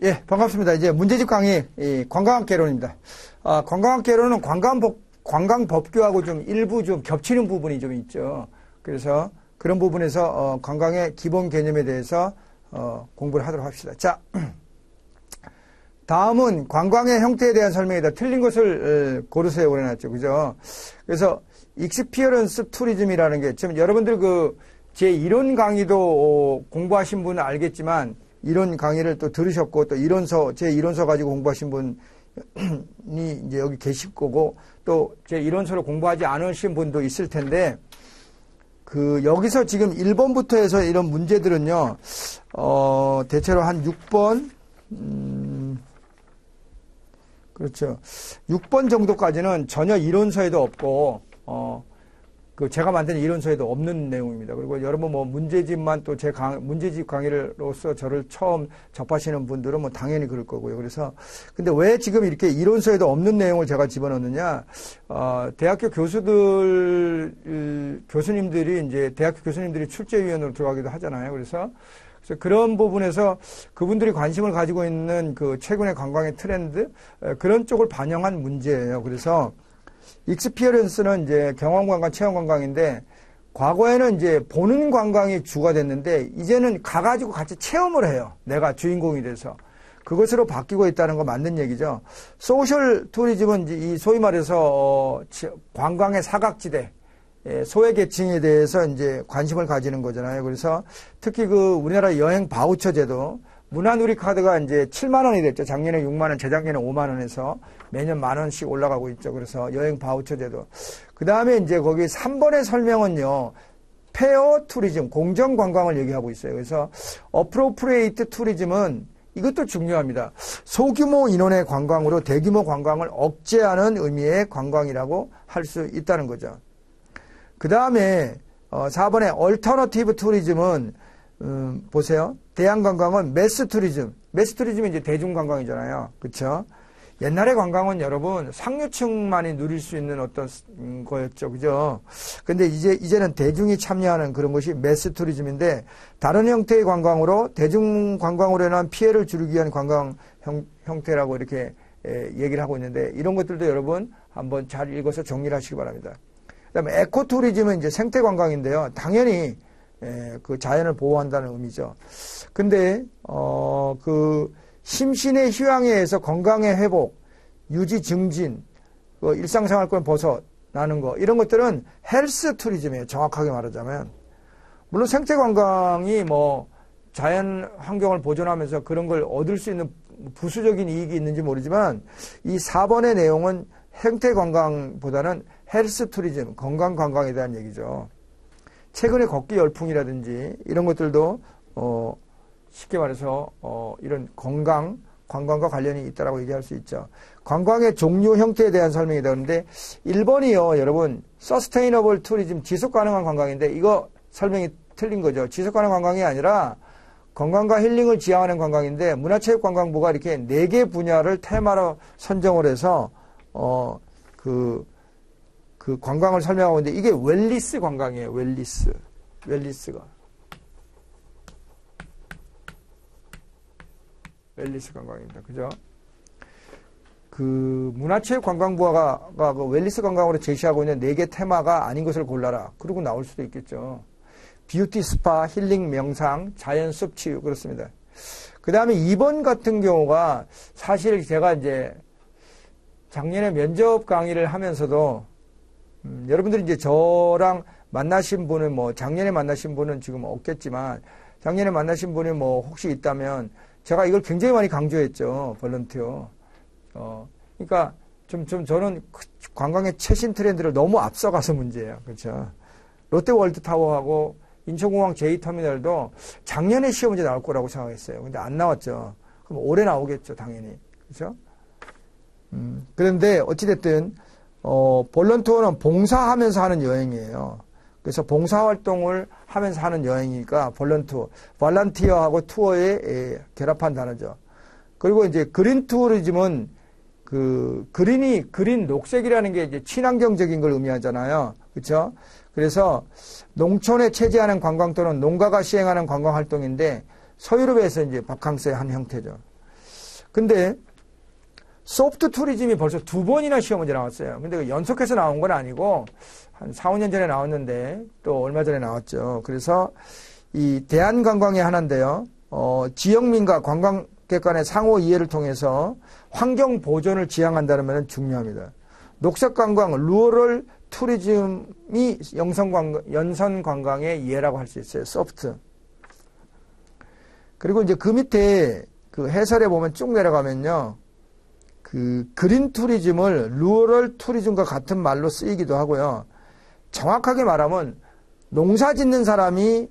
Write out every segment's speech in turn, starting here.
예, 반갑습니다. 이제 문제집 강의, 관광학개론입니다. 관광학개론은 관광법규하고 좀 일부 좀 겹치는 부분이 좀 있죠. 그래서 그런 부분에서, 관광의 기본 개념에 대해서, 공부를 하도록 합시다. 자, 다음은 관광의 형태에 대한 설명이다. 틀린 것을 고르세요. 그래놨죠. 그죠? 그래서, 익스피어런스 투리즘이라는 게, 지금 여러분들 제 이론 강의도 공부하신 분은 알겠지만, 이론 강의를 또 들으셨고, 또 제 이론서 가지고 공부하신 분이 이제 여기 계실 거고, 또 제 이론서를 공부하지 않으신 분도 있을 텐데, 여기서 지금 1번부터 해서 이런 문제들은요, 대체로 한 6번, 그렇죠. 6번 정도까지는 전혀 이론서에도 없고, 제가 만든 이론서에도 없는 내용입니다. 그리고 여러분 문제집만 또 문제집 강의로서 저를 처음 접하시는 분들은 당연히 그럴 거고요. 그래서, 근데 왜 지금 이렇게 이론서에도 없는 내용을 제가 집어넣느냐, 대학교 교수님들이 이제 대학교 교수님들이 출제위원으로 들어가기도 하잖아요. 그래서 그런 부분에서 그분들이 관심을 가지고 있는 최근의 관광의 트렌드, 그런 쪽을 반영한 문제예요. 그래서, 익스피어런스는 이제 경험관광, 체험관광인데, 과거에는 이제 보는 관광이 주가 됐는데, 이제는 가가지고 같이 체험을 해요. 내가 주인공이 돼서. 그것으로 바뀌고 있다는 거 맞는 얘기죠. 소셜 투리즘은 이제 이 소위 말해서, 관광의 사각지대, 소외계층에 대해서 이제 관심을 가지는 거잖아요. 그래서 특히 우리나라 여행 바우처 제도, 문화누리 카드가 이제 7만 원이 됐죠. 작년에 6만 원, 재작년에 5만 원에서 매년 만 원씩 올라가고 있죠. 그래서 여행 바우처 제도. 그 다음에 이제 거기 3번의 설명은요, 페어 투리즘, 공정 관광을 얘기하고 있어요. 그래서 어프로프리에이트 투리즘은 이것도 중요합니다. 소규모 인원의 관광으로 대규모 관광을 억제하는 의미의 관광이라고 할 수 있다는 거죠. 그 다음에 4번의 얼터너티브 투리즘은 보세요. 대한관광은 매스 투리즘. 매스 투리즘이 이제 대중관광이잖아요. 그쵸? 옛날의 관광은 여러분 상류층만이 누릴 수 있는 어떤 거였죠. 그죠? 근데 이제는 대중이 참여하는 그런 것이 매스 투리즘인데, 다른 형태의 관광으로 대중관광으로 인한 피해를 줄이기 위한 관광 형태라고 이렇게 얘기를 하고 있는데, 이런 것들도 여러분 한번 잘 읽어서 정리를 하시기 바랍니다. 그 다음에 에코투리즘은 이제 생태관광인데요. 당연히 자연을 보호한다는 의미죠. 근데, 심신의 휴양에 의해서 건강의 회복, 유지 증진, 일상생활권 벗어나는 거, 이런 것들은 헬스 투리즘이에요. 정확하게 말하자면. 물론 생태관광이 자연 환경을 보존하면서 그런 걸 얻을 수 있는 부수적인 이익이 있는지 모르지만, 이 4번의 내용은 생태관광보다는 헬스 투리즘, 건강관광에 대한 얘기죠. 최근에 걷기 열풍이라든지 이런 것들도 쉽게 말해서 이런 관광과 관련이 있다라고 얘기할 수 있죠. 관광의 종류 형태에 대한 설명이다. 그런데 1번이요, 여러분, 서스테이너블 투리즘, 지속 가능한 관광인데 이거 설명이 틀린 거죠. 지속 가능한 관광이 아니라 건강과 힐링을 지향하는 관광인데, 문화체육관광부가 이렇게 4개 분야를 테마로 선정을 해서 그 관광을 설명하고 있는데, 이게 웰리스 관광이에요. 웰리스 관광입니다. 그죠? 문화체육관광부가 웰리스 관광으로 제시하고 있는 4개 테마가 아닌 것을 골라라. 그러고 나올 수도 있겠죠. 뷰티, 스파, 힐링, 명상, 자연, 숲, 치유. 그렇습니다. 그 다음에 2번 같은 경우가 사실 제가 이제 작년에 면접 강의를 하면서도 여러분들이 이제 저랑 만나신 분은 작년에 만나신 분은 지금 없겠지만, 작년에 만나신 분이 혹시 있다면, 제가 이걸 굉장히 많이 강조했죠. 볼런티어. 그러니까 저는 관광의 최신 트렌드를 너무 앞서가서 문제예요. 그렇죠? 롯데월드타워하고 인천공항 제2터미널도 작년에 시험 문제 나올 거라고 생각했어요. 근데 안 나왔죠. 그럼 올해 나오겠죠. 당연히. 그렇죠? 그런데 어찌됐든 볼런티어는 봉사하면서 하는 여행이에요. 그래서 봉사활동을 하면서 하는 여행이니까 볼런티어하고 투어에 결합한 단어죠. 그리고 이제 그린 투어리즘은 그린 녹색이라는 게 이제 친환경적인 걸 의미하잖아요. 그렇죠? 그래서 농촌에 체제하는 관광 또는 농가가 시행하는 관광 활동인데, 서유럽에서 이제 바캉스의 한 형태죠. 근데 소프트 투리즘이 벌써 2번이나 시험 문제 나왔어요. 근데 연속해서 나온 건 아니고 한 4, 5년 전에 나왔는데 또 얼마 전에 나왔죠. 그래서 이 대한관광의 하나인데요. 지역민과 관광객 간의 상호 이해를 통해서 환경 보존을 지향한다는 면은 중요합니다. 녹색관광, 루어럴 투리즘이 연선 관광의 이해라고 할 수 있어요. 소프트. 그리고 이제 그 밑에 그 해설에 보면 쭉 내려가면요. 그 그린 투리즘을 루어럴 투리즘과 같은 말로 쓰이기도 하고요. 정확하게 말하면 농사 짓는 사람이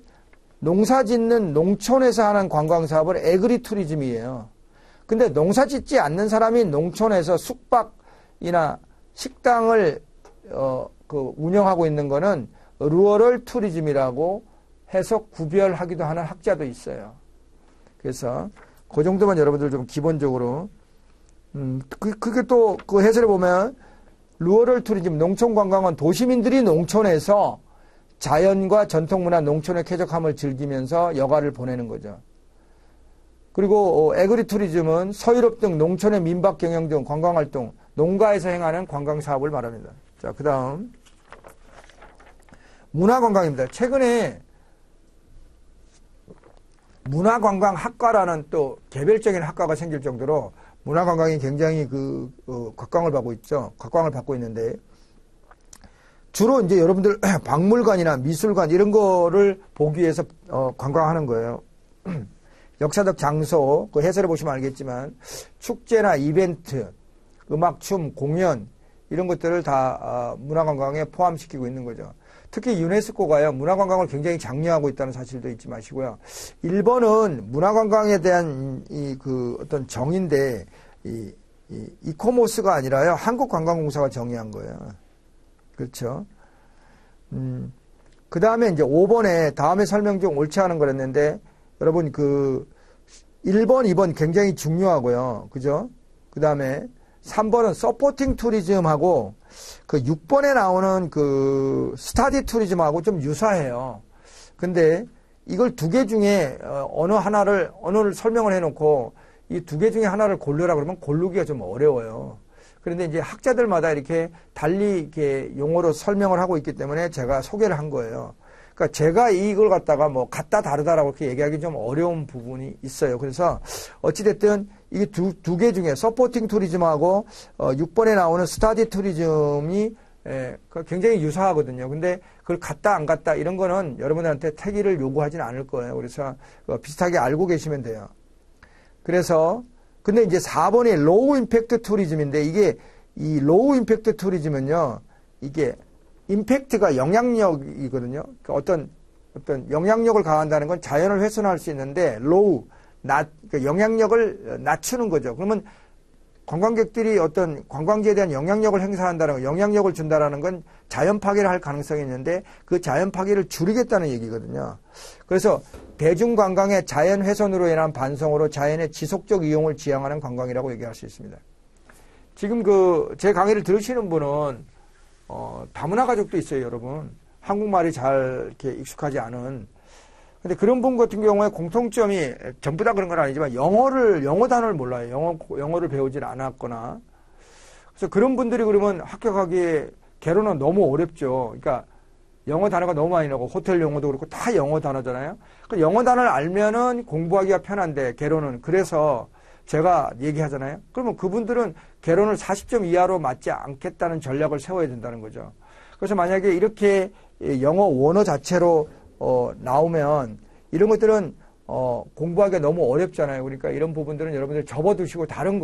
농사 짓는 농촌에서 하는 관광 사업을 에그리 투리즘이에요. 근데 농사 짓지 않는 사람이 농촌에서 숙박이나 식당을 운영하고 있는 거는 루어럴 투리즘이라고 해서 구별하기도 하는 학자도 있어요. 그래서 그 정도만 여러분들 좀 기본적으로 그게 또 그 해설에 보면 루어럴 투리즘, 농촌 관광은 도시민들이 농촌에서 자연과 전통문화, 농촌의 쾌적함을 즐기면서 여가를 보내는 거죠. 그리고 에그리 투리즘은 서유럽 등 농촌의 민박 경영 등 관광활동, 농가에서 행하는 관광사업을 말합니다. 자, 그 다음 문화관광입니다. 최근에 문화관광학과라는 또 개별적인 학과가 생길 정도로 문화관광이 굉장히 각광을 받고 있죠. 각광을 받고 있는데 주로 이제 여러분들 박물관이나 미술관 이런 거를 보기 위해서 관광하는 거예요. 역사적 장소, 그 해설해 보시면 알겠지만 축제나 이벤트, 음악, 춤, 공연 이런 것들을 다 문화관광에 포함시키고 있는 거죠. 특히 유네스코가요, 문화관광을 굉장히 장려하고 있다는 사실도 잊지 마시고요. 일본은 문화관광에 대한 어떤 정의인데, 이코모스가 아니라요, 한국관광공사가 정의한 거예요. 그렇죠. 그 다음에 이제 5번에 다음에 설명 중 옳지 않은 거랬는데, 여러분 1번, 2번 굉장히 중요하고요. 그죠? 그 다음에 3번은 서포팅 투리즘하고 그 6번에 나오는 그 스타디 투리즘하고 좀 유사해요. 근데 이걸 두 개 중에 어느를 설명을 해놓고 이 두 개 중에 하나를 고르라 그러면 고르기가 좀 어려워요. 그런데 이제 학자들마다 이렇게 달리 이렇게 용어로 설명을 하고 있기 때문에 제가 소개를 한 거예요. 그러니까 제가 이걸 갖다가 뭐 같다 다르다라고 이렇게 얘기하기 좀 어려운 부분이 있어요. 그래서 어찌됐든 이게 두 개 중에 서포팅 투리즘하고 6번에 나오는 스타디 투리즘이 굉장히 유사하거든요. 근데 그걸 같다 안 같다 이런 거는 여러분들한테 태기를 요구하지는 않을 거예요. 그래서 비슷하게 알고 계시면 돼요. 그래서 근데 이제 4번이 로우 임팩트 투리즘인데 이 로우 임팩트 투리즘은요. 이게 임팩트가 영향력이거든요. 그러니까 어떤 영향력을 가한다는 건 자연을 훼손할 수 있는데 로우 그러니까 영향력을 낮추는 거죠. 그러면 관광객들이 어떤 관광지에 대한 영향력을 행사한다는 건, 영향력을 준다라는 건 자연 파괴를 할 가능성이 있는데 그 자연 파괴를 줄이겠다는 얘기거든요. 그래서 대중관광의 자연 훼손으로 인한 반성으로 자연의 지속적 이용을 지향하는 관광이라고 얘기할 수 있습니다. 지금 제 강의를 들으시는 분은 다문화 가족도 있어요, 여러분. 한국말이 잘 이렇게 익숙하지 않은. 근데 그런 분 같은 경우에 공통점이 전부 다 그런 건 아니지만 영어 단어를 몰라요. 영어를 배우질 않았거나. 그래서 그런 분들이 그러면 합격하기에 개론은 너무 어렵죠. 그러니까 영어 단어가 너무 많이 나오고 호텔 용어도 그렇고 다 영어 단어잖아요. 그러니까 영어 단어를 알면은 공부하기가 편한데 개론은 그래서 제가 얘기하잖아요. 그러면 그분들은 개론을 40점 이하로 맞지 않겠다는 전략을 세워야 된다는 거죠. 그래서 만약에 이렇게 영어 원어 자체로 나오면 이런 것들은 공부하기가 너무 어렵잖아요. 그러니까 이런 부분들은 여러분들 접어두시고 다른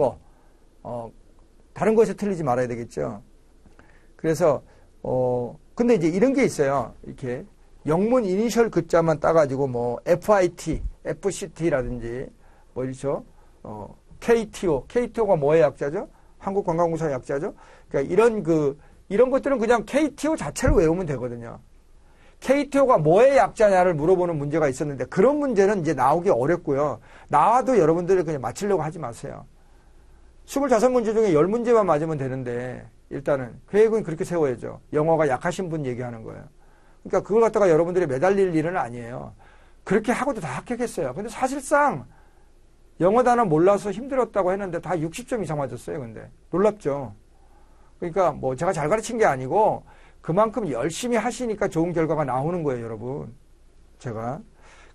것에 틀리지 말아야 되겠죠. 그래서 근데 이제 이런 게 있어요. 이렇게 영문 이니셜 글자만 따가지고 뭐 FIT, FCT라든지 뭐 이렇죠. KTO가 뭐의 약자죠? 한국관광공사의 약자죠? 그러니까 이런 것들은 그냥 KTO 자체를 외우면 되거든요. KTO가 뭐의 약자냐를 물어보는 문제가 있었는데 그런 문제는 이제 나오기 어렵고요. 나와도 여러분들이 그냥 맞추려고 하지 마세요. 25문제 중에 10문제만 맞으면 되는데 일단은 계획은 그렇게 세워야죠. 영어가 약하신 분 얘기하는 거예요. 그러니까 그걸 갖다가 여러분들이 매달릴 일은 아니에요. 그렇게 하고도 다 합격했어요. 근데 사실상 영어 단어 몰라서 힘들었다고 했는데 다 60점 이상 맞았어요. 근데 놀랍죠. 그러니까 뭐 제가 잘 가르친 게 아니고 그만큼 열심히 하시니까 좋은 결과가 나오는 거예요, 여러분. 제가.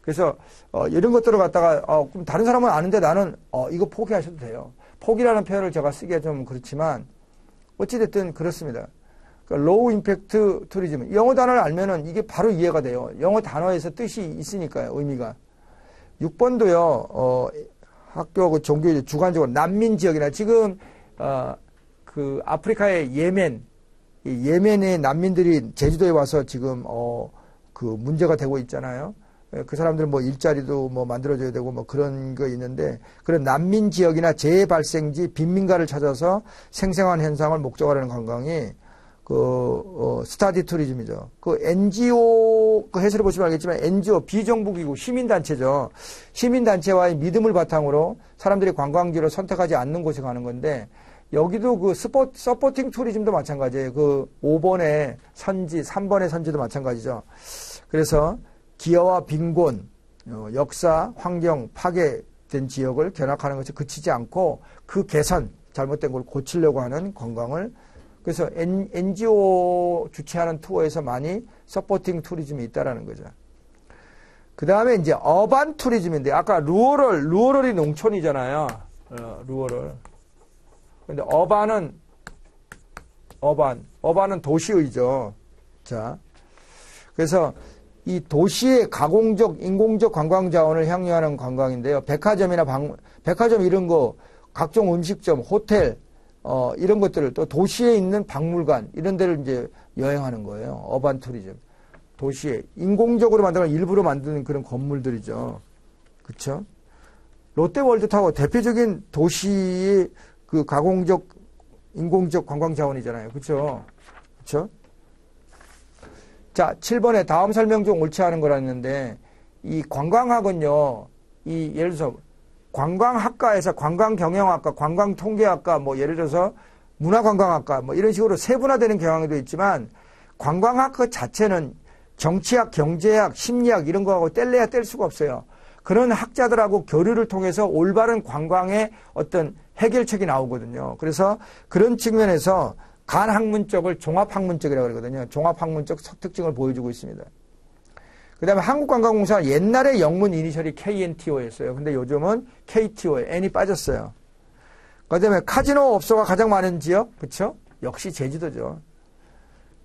그래서 이런 것들을 갖다가 그럼 다른 사람은 아는데 나는 이거 포기하셔도 돼요. 포기라는 표현을 제가 쓰기가 좀 그렇지만 어찌됐든 그렇습니다. 그러니까 로우 임팩트 투리즘. 영어 단어를 알면은 이게 바로 이해가 돼요. 영어 단어에서 뜻이 있으니까요, 의미가. 6번도요, 학교 그 종교 주관적으로 난민 지역이나 지금, 그 아프리카의 예멘의 난민들이 제주도에 와서 지금, 그 문제가 되고 있잖아요. 그 사람들은 뭐 일자리도 뭐 만들어줘야 되고 뭐 그런 거 있는데 그런 난민 지역이나 재발생지 빈민가를 찾아서 생생한 현상을 목적으로 하는 관광이 스타디 투리즘이죠. NGO, 해설을 보시면 알겠지만 NGO, 비정부기구, 시민단체죠. 시민단체와의 믿음을 바탕으로 사람들이 관광지로 선택하지 않는 곳에 가는 건데, 여기도 서포팅 투리즘도 마찬가지예요. 5번의 선지, 3번의 선지도 마찬가지죠. 그래서 기여와 빈곤, 역사, 환경, 파괴된 지역을 견학하는 것이 그치지 않고 그 개선, 잘못된 걸 고치려고 하는 관광을 그래서 NGO 주최하는 투어에서 많이 서포팅 투리즘이 있다라는 거죠. 그 다음에 이제 어반 투리즘인데 아까 루어럴이 농촌이잖아요. 루어럴. 근데 어반은 도시의죠. 자. 그래서 이 도시의 가공적, 인공적 관광 자원을 향유하는 관광인데요. 백화점 이런 거, 각종 음식점, 호텔, 이런 것들을 또 도시에 있는 박물관 이런 데를 이제 여행하는 거예요. 어반 투리즘. 도시에 인공적으로 일부러 만드는 그런 건물들이죠. 그렇죠? 롯데월드타워 대표적인 도시의 그 가공적 인공적 관광 자원이잖아요. 그렇죠? 그렇죠? 자, 7번에 다음 설명 중 옳지 않은 거라는데 이 관광학은요. 예를 들어서 관광학과에서 관광경영학과, 관광통계학과, 뭐 예를 들어서 문화관광학과 뭐 이런 식으로 세분화되는 경향도 있지만 관광학 그 자체는 정치학, 경제학, 심리학 이런 거하고 뗄래야 뗄 수가 없어요. 그런 학자들하고 교류를 통해서 올바른 관광의 어떤 해결책이 나오거든요. 그래서 그런 측면에서 간학문적을 종합학문적이라고 그러거든요. 종합학문적 특징을 보여주고 있습니다. 그 다음에 한국관광공사 옛날에 영문 이니셜이 KNTO였어요. 근데 요즘은 KTO에 N이 빠졌어요. 그 다음에 카지노 업소가 가장 많은 지역, 그쵸? 역시 제주도죠.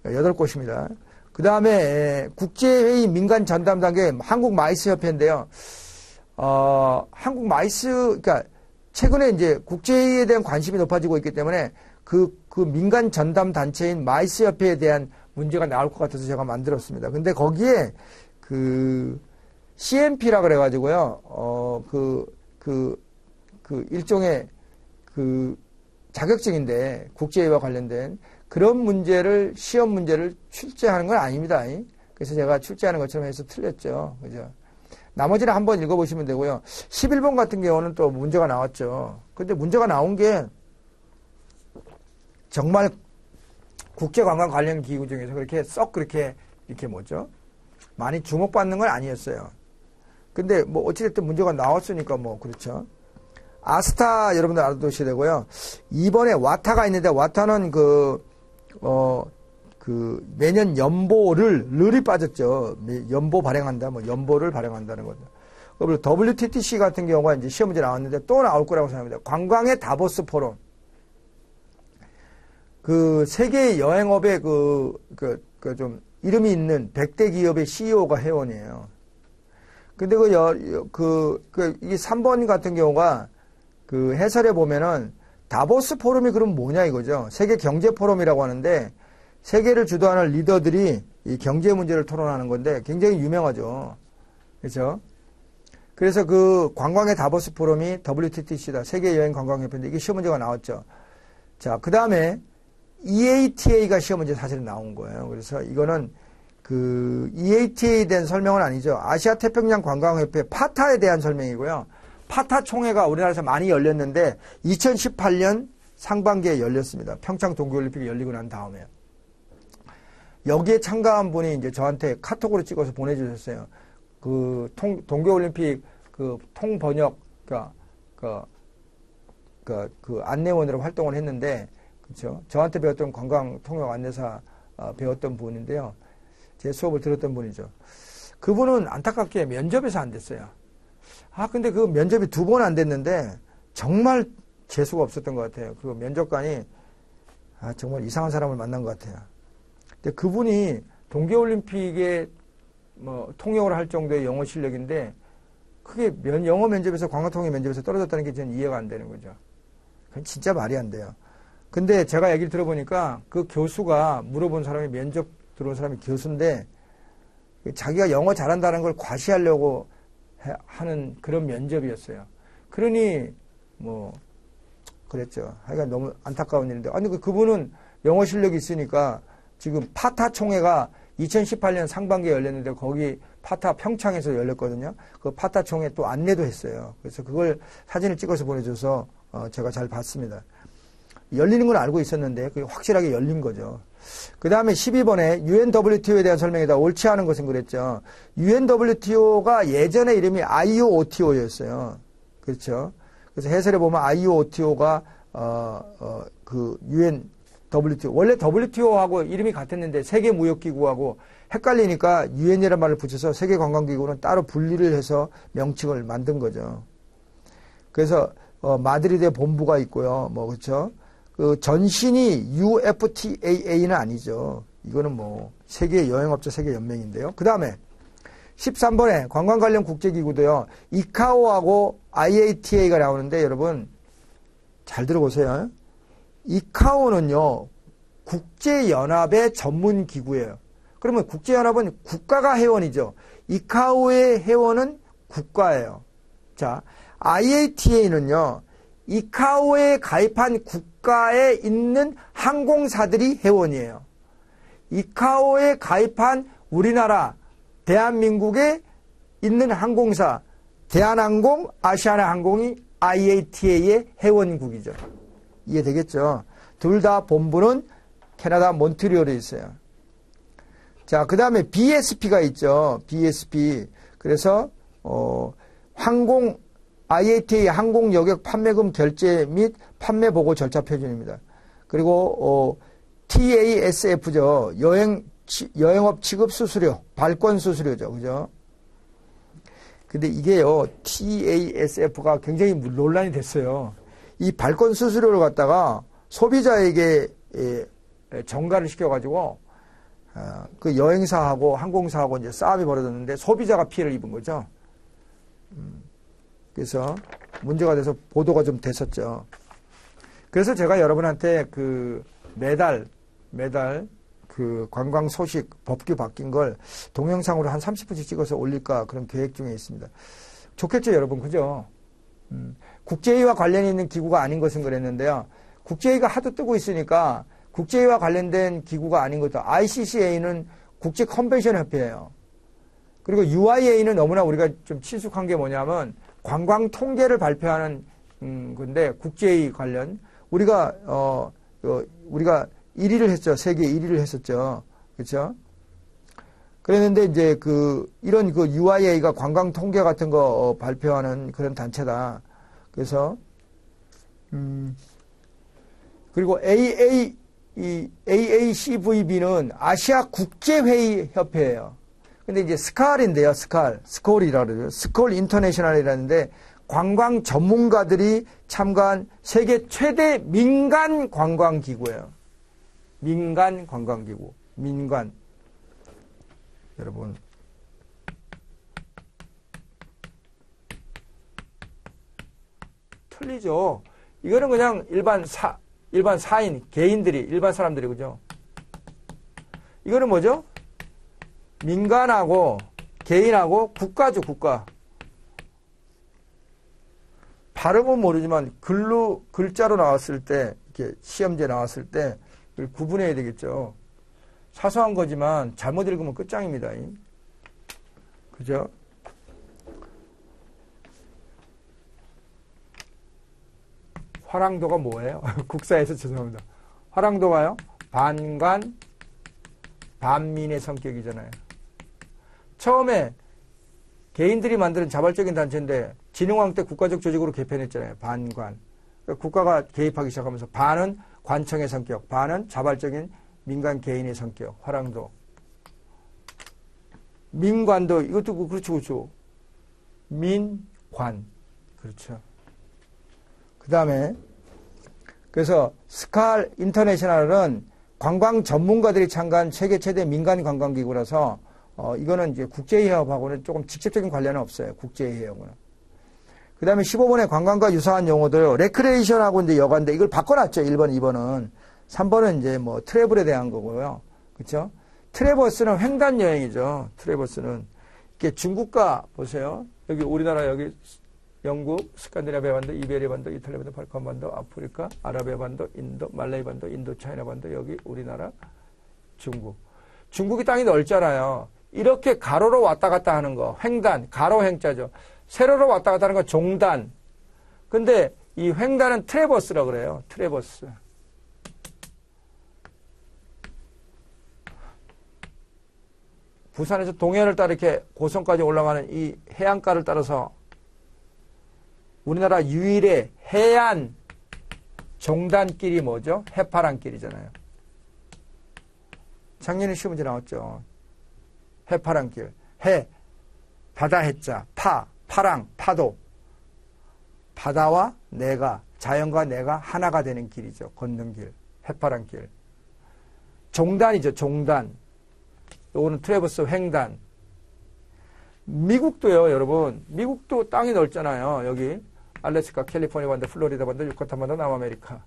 8곳입니다. 그 다음에 국제회의 민간 전담 단계 한국마이스협회인데요. 그러니까 최근에 이제 국제회의에 대한 관심이 높아지고 있기 때문에 그 민간 전담 단체인 마이스협회에 대한 문제가 나올 것 같아서 제가 만들었습니다. 근데 거기에 CMP라 그래가지고요, 일종의 자격증인데, 국제회의와 관련된 그런 문제를, 시험 문제를 출제하는 건 아닙니다. 그래서 제가 출제하는 것처럼 해서 틀렸죠. 그죠? 나머지는 한번 읽어보시면 되고요. 11번 같은 경우는 또 문제가 나왔죠. 근데 문제가 나온 게 정말 국제관광 관련 기구 중에서 그렇게 많이 주목받는 건 아니었어요. 근데 뭐 어찌됐든 문제가 나왔으니까 뭐 그렇죠. 아스타 여러분들 알아두셔야 되고요. 2번에 와타가 있는데 와타는 매년 르이 빠졌죠. 연보 발행한다, 뭐 연보를 발행한다는 거죠. 그리고 WTTC 같은 경우가 이제 시험 문제 나왔는데 또 나올 거라고 생각합니다. 관광의 다보스 포럼. 세계 여행업의 좀 이름이 있는 100대 기업의 CEO가 회원이에요. 근데 이게 3번 같은 경우가 해설에 보면은 다보스 포럼이 그럼 뭐냐 이거죠. 세계 경제 포럼이라고 하는데 세계를 주도하는 리더들이 이 경제 문제를 토론하는 건데 굉장히 유명하죠. 그렇죠? 그래서 관광의 다보스 포럼이 WTTC다. 세계 여행 관광협회인데 이게 시험 문제가 나왔죠. 자, 그다음에 EATA가 시험 문제 사실은 나온 거예요. 그래서 이거는 EATA에 대한 설명은 아니죠. 아시아 태평양 관광협회 파타에 대한 설명이고요. 파타 총회가 우리나라에서 많이 열렸는데 2018년 상반기에 열렸습니다. 평창 동계올림픽이 열리고 난 다음에. 여기에 참가한 분이 이제 저한테 카톡으로 찍어서 보내주셨어요. 동계올림픽 통번역, 그러니까 그 안내원으로 활동을 했는데, 그렇죠. 저한테 배웠던 관광통역 안내사 배웠던 분인데요. 제 수업을 들었던 분이죠. 그분은 안타깝게 면접에서 안 됐어요. 근데 그 면접이 2번 안 됐는데 정말 재수가 없었던 것 같아요. 그 면접관이 정말 이상한 사람을 만난 것 같아요. 근데 그분이 동계올림픽에 통역을 할 정도의 영어 실력인데 그게 영어 면접에서 관광통역 면접에서 떨어졌다는 게 저는 이해가 안 되는 거죠. 그건 진짜 말이 안 돼요. 근데 제가 얘기를 들어보니까 그 교수가 물어본 사람이 면접 들어온 사람이 교수인데 자기가 영어 잘한다는 걸 과시하려고 하는 그런 면접이었어요. 그러니 그랬죠. 하여간 너무 안타까운 일인데 그분은 영어 실력이 있으니까 지금 파타 총회가 2018년 상반기에 열렸는데 거기 파타 평창에서 열렸거든요. 그 파타 총회 또 안내도 했어요. 그래서 그걸 사진을 찍어서 보내줘서 제가 잘 봤습니다. 열리는 건 알고 있었는데 그게 확실하게 열린 거죠. 그 다음에 12번에 UNWTO에 대한 설명이다. 옳지 않은 것은 그랬죠. UNWTO가 예전에 이름이 IOOTO였어요. 그렇죠. 그래서 해설해 보면 IOOTO가 그 UNWTO 원래 WTO하고 이름이 같았는데 세계무역기구하고 헷갈리니까 UN이라는 말을 붙여서 세계관광기구는 따로 분리를 해서 명칭을 만든 거죠. 그래서 마드리드에 본부가 있고요. 그렇죠. 그 전신이 UFTAA는 아니죠. 이거는 세계 여행업체 세계연맹인데요. 그 다음에 13번에 관광 관련 국제기구도요. 이카오하고 IATA가 나오는데 여러분 잘 들어보세요. 이카오는요. 국제연합의 전문기구예요. 그러면 국제연합은 국가가 회원이죠. 이카오의 회원은 국가예요. 자, IATA는요. 이카오에 가입한 국가에 있는 항공사들이 회원이에요. 이카오에 가입한 우리나라 대한민국에 있는 항공사 대한항공, 아시아나항공이 IATA의 회원국이죠. 이해되겠죠? 둘 다 본부는 캐나다 몬트리올에 있어요. 자, 그 다음에 BSP가 있죠. BSP. 그래서 IATA 항공 여객 판매금 결제 및 판매 보고 절차 표준입니다. 그리고 TASF죠. 여행업 취급 수수료, 발권 수수료죠. 그죠? 근데 이게요. TASF가 굉장히 논란이 됐어요. 이 발권 수수료를 갖다가 소비자에게 전가를 시켜가지고 그 여행사하고 항공사하고 이제 싸움이 벌어졌는데 소비자가 피해를 입은 거죠. 그래서 문제가 돼서 보도가 좀 됐었죠. 그래서 제가 여러분한테 그 매달 그 관광 소식 법규 바뀐 걸 동영상으로 한 30분씩 찍어서 올릴까 그런 계획 중에 있습니다. 좋겠죠, 여러분. 그죠? 국제회의와 관련이 있는 기구가 아닌 것은 그랬는데요. 국제회의가 하도 뜨고 있으니까 국제회의와 관련된 기구가 아닌 것도 ICCA는 국제 컨벤션 협회예요. 그리고 UIA는 너무나 우리가 좀 친숙한 게 뭐냐면 관광 통계를 발표하는 건데 국제회의 관련 우리가 1위를 했죠. 세계 1위를 했었죠. 그렇죠? 그랬는데 이제 이런 UIA가 관광 통계 같은 거 발표하는 그런 단체다. 그래서 그리고 AACVB는 아시아 국제회의 협회예요. 근데 이제 스칼인데요. 스콜이라고 그러죠. 스콜 인터내셔널이라는데 관광 전문가들이 참가한 세계 최대 민간 관광기구예요. 민간 관광기구. 민간. 여러분. 틀리죠. 이거는 그냥 일반 사인, 개인들이, 일반 사람들이, 그죠? 이거는 뭐죠? 민간하고, 개인하고, 국가죠, 국가. 발음은 모르지만, 글자로 나왔을 때, 이렇게 시험지에 나왔을 때, 이걸 구분해야 되겠죠. 사소한 거지만, 잘못 읽으면 끝장입니다. 그죠? 화랑도가 뭐예요? 국사에서 죄송합니다. 화랑도가요? 반간, 반민의 성격이잖아요. 처음에 개인들이 만드는 자발적인 단체인데 진흥왕 때 국가적 조직으로 개편했잖아요. 반관. 그러니까 국가가 개입하기 시작하면서 반은 관청의 성격, 반은 자발적인 민간 개인의 성격, 화랑도. 민관도, 이것도 그렇죠, 그렇죠. 민관. 그렇죠. 그 다음에, 그래서 스칼 인터내셔널은 관광 전문가들이 참가한 세계 최대 민간 관광기구라서, 이거는 이제 국제해협하고는 조금 직접적인 관련은 없어요. 국제해협은. 그 다음에 15번에 관광과 유사한 용어들, 레크레이션하고 이제 여관데, 이걸 바꿔놨죠. 1번, 2번은. 3번은 이제 뭐 트래블에 대한 거고요. 그렇죠? 트래버스는 횡단 여행이죠. 트래버스는. 이게 중국과 보세요. 여기 우리나라 여기 영국, 스칸디나비아 반도, 이베리아 반도, 이탈리아 반도, 발칸 반도, 아프리카, 아라비아 반도, 인도, 말레이 반도, 인도, 차이나 반도, 여기 우리나라, 중국. 중국이 땅이 넓잖아요. 이렇게 가로로 왔다 갔다 하는 거, 횡단, 가로 횡자죠. 세로로 왔다 갔다 하는 거 종단. 근데 이 횡단은 트래버스라고 그래요. 트래버스. 부산에서 동해안을 따라 이렇게 고성까지 올라가는 이 해안가를 따라서 우리나라 유일의 해안 종단길이 뭐죠? 해파랑길이잖아요. 작년에 시험 문제 나왔죠. 해파랑길. 해, 바다 해자, 파랑, 파도. 바다와 내가, 자연과 내가 하나가 되는 길이죠. 걷는 길. 해파랑길. 종단이죠. 종단. 요거는 트래버스 횡단. 미국도요, 여러분. 미국도 땅이 넓잖아요. 여기 알래스카, 캘리포니아 반도, 플로리다 반도, 유카탄 반도, 남아메리카.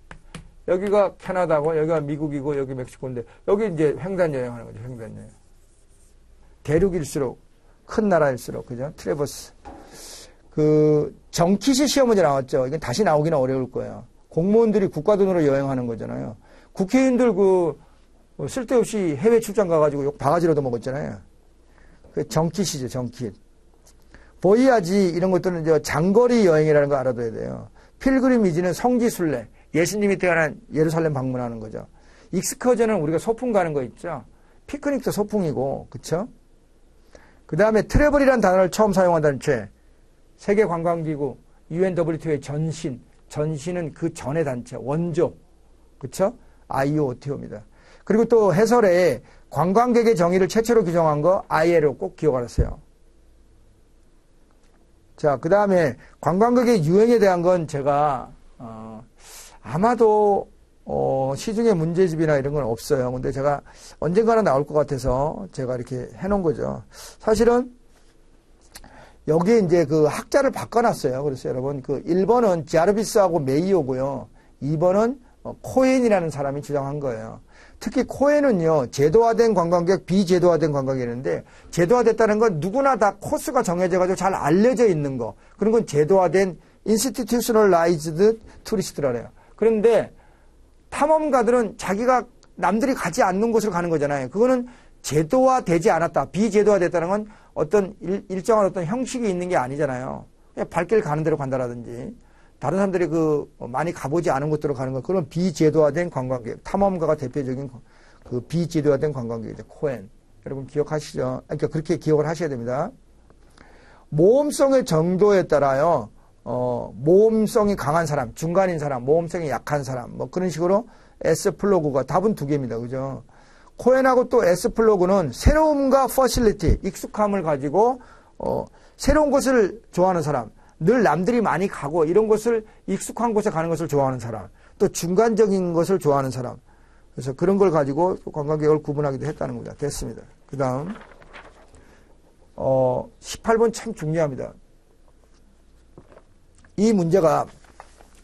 여기가 캐나다고, 여기가 미국이고, 여기 멕시코인데, 여기 이제 횡단 여행하는 거죠. 횡단 여행. 대륙일수록 큰 나라일수록 그죠? 트래버스. 그 정키시 시험 문제 나왔죠. 이건 다시 나오기는 어려울 거예요. 공무원들이 국가 돈으로 여행하는 거잖아요. 국회의원들 쓸데없이 해외 출장 가가지고 욕 바가지로도 먹었잖아요. 그 정킷이죠, 정킷. 보이야지 이런 것들은 이제 장거리 여행이라는 거 알아둬야 돼요. 필그리미지는 성지순례, 예수님이 태어난 예루살렘 방문하는 거죠. 익스커전은 우리가 소풍 가는 거 있죠. 피크닉도 소풍이고, 그쵸? 그 다음에 트래블이라는 단어를 처음 사용한 단체, 세계관광기구, UNWTO의 전신은 그 전의 단체, 원조, 그쵸? IOTO입니다. 그리고 또 해설에 관광객의 정의를 최초로 규정한 거 ILO 꼭 기억하세요. 자, 그 다음에 관광객의 유행에 대한 건 제가 아마도 시중에 문제집이나 이런 건 없어요. 근데 제가 언젠가는 나올 것 같아서 제가 이렇게 해놓은 거죠. 사실은 여기에 이제 그 학자를 바꿔놨어요. 그래서 여러분 그 1번은 자르비스하고 메이오고요. 2번은 코엔이라는 사람이 주장한 거예요. 특히 코엔은요, 제도화된 관광객, 비제도화된 관광객이었는데, 제도화됐다는 건 누구나 다 코스가 정해져가지고 잘 알려져 있는 거. 그런 건 제도화된 institutionalized tourist라래요. 그런데 탐험가들은 자기가 남들이 가지 않는 곳으로 가는 거잖아요. 그거는 제도화되지 않았다. 비제도화됐다는 건 어떤 일정한 어떤 형식이 있는 게 아니잖아요. 그냥 발길 가는 대로 간다라든지. 다른 사람들이 많이 가보지 않은 곳으로 가는 거, 그런 비제도화된 관광객, 탐험가가 대표적인 그 비제도화된 관광객이죠. 코엔. 여러분 기억하시죠? 그러니까 그렇게 기억을 하셔야 됩니다. 모험성의 정도에 따라요, 모험성이 강한 사람, 중간인 사람, 모험성이 약한 사람, 뭐 그런 식으로 S플로그가 답은 두 개입니다. 그죠? 코엔하고 또 S플로그는 새로움과 퍼실리티, 익숙함을 가지고, 새로운 곳을 좋아하는 사람, 늘 남들이 많이 가고 이런 곳을 익숙한 곳에 가는 것을 좋아하는 사람, 또 중간적인 것을 좋아하는 사람. 그래서 그런 걸 가지고 관광객을 구분하기도 했다는 겁니다. 됐습니다. 그 다음 18번 참 중요합니다. 이 문제가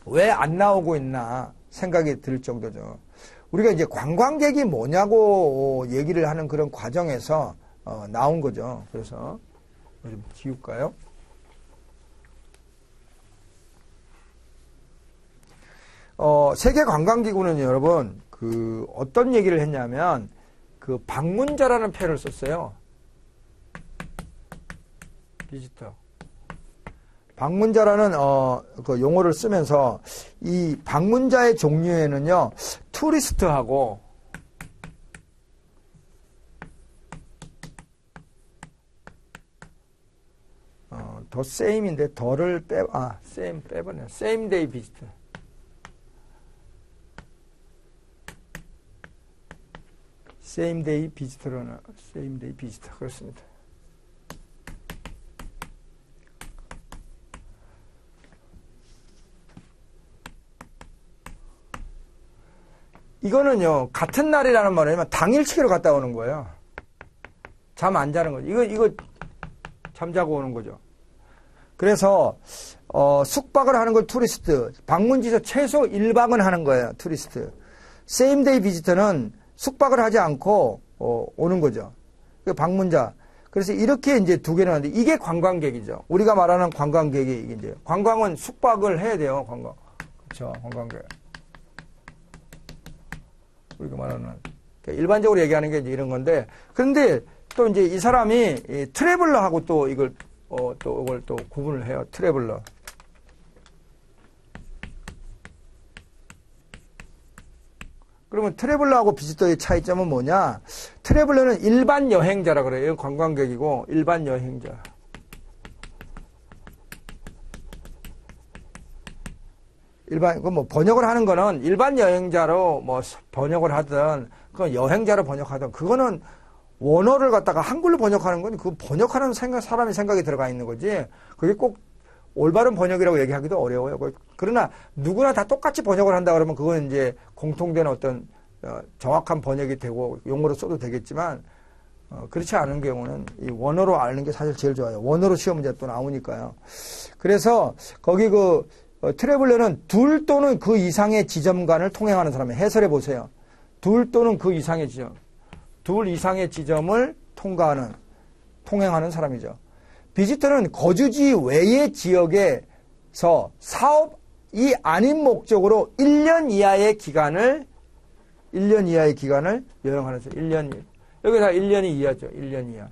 왜 안 나오고 있나 생각이 들 정도죠. 우리가 이제 관광객이 뭐냐고 얘기를 하는 그런 과정에서 나온 거죠. 그래서 좀 지울까요? 세계관광기구는 여러분, 어떤 얘기를 했냐면, 방문자라는 표현을 썼어요. 비지터. 방문자라는, 용어를 쓰면서, 이 방문자의 종류에는요, 투리스트하고, 더 same인데 더를 same 빼버려. same day visit. same day visitor나 same day visitor 그렇습니다. 이거는요, 같은 날이라는 말이면 당일치기로 갔다 오는 거예요. 잠 안 자는 거죠. 이거 잠자고 오는 거죠. 그래서, 숙박을 하는 걸 투리스트, 방문지에서 최소 1박은 하는 거예요, 투리스트. same day visitor는 숙박을 하지 않고, 오는 거죠. 방문자. 그래서 이렇게 이제 두 개를 하는데, 이게 관광객이죠. 우리가 말하는 관광객이 이게 이제, 관광은 숙박을 해야 돼요, 관광. 그렇죠, 관광객. 우리가 말하는 일반적으로 얘기하는 게 이제 이런 건데, 그런데 또 이제 이 사람이 트래블러하고 또 이걸 또 구분을 해요. 트래블러. 그러면 트래블러하고 비지터의 차이점은 뭐냐? 트래블러는 일반 여행자라 그래요. 이건 관광객이고 일반 여행자. 뭐 번역을 하는 거는 일반 여행자로 뭐 번역을 하든, 그건 여행자로 번역하든, 그거는 원어를 갖다가 한글로 번역하는 건 그 번역하는 사람의 생각이 들어가 있는 거지. 그게 꼭 올바른 번역이라고 얘기하기도 어려워요. 그러나 누구나 다 똑같이 번역을 한다 그러면 그건 이제 공통된 어떤 정확한 번역이 되고 용어로 써도 되겠지만, 그렇지 않은 경우는 이 원어로 아는 게 사실 제일 좋아요. 원어로 시험 문제 또 나오니까요. 그래서 거기 트래블러는 둘 또는 그 이상의 지점간을 통행하는 사람이에요. 해설해 보세요. 둘 또는 그 이상의 지점. 둘 이상의 지점을 통행하는 사람이죠. 비지터는 거주지 외의 지역에서 사업이 아닌 목적으로 1년 이하의 기간을 여행하는 사람. 1년. 여기 다 1년이 이하죠. 1년 이하.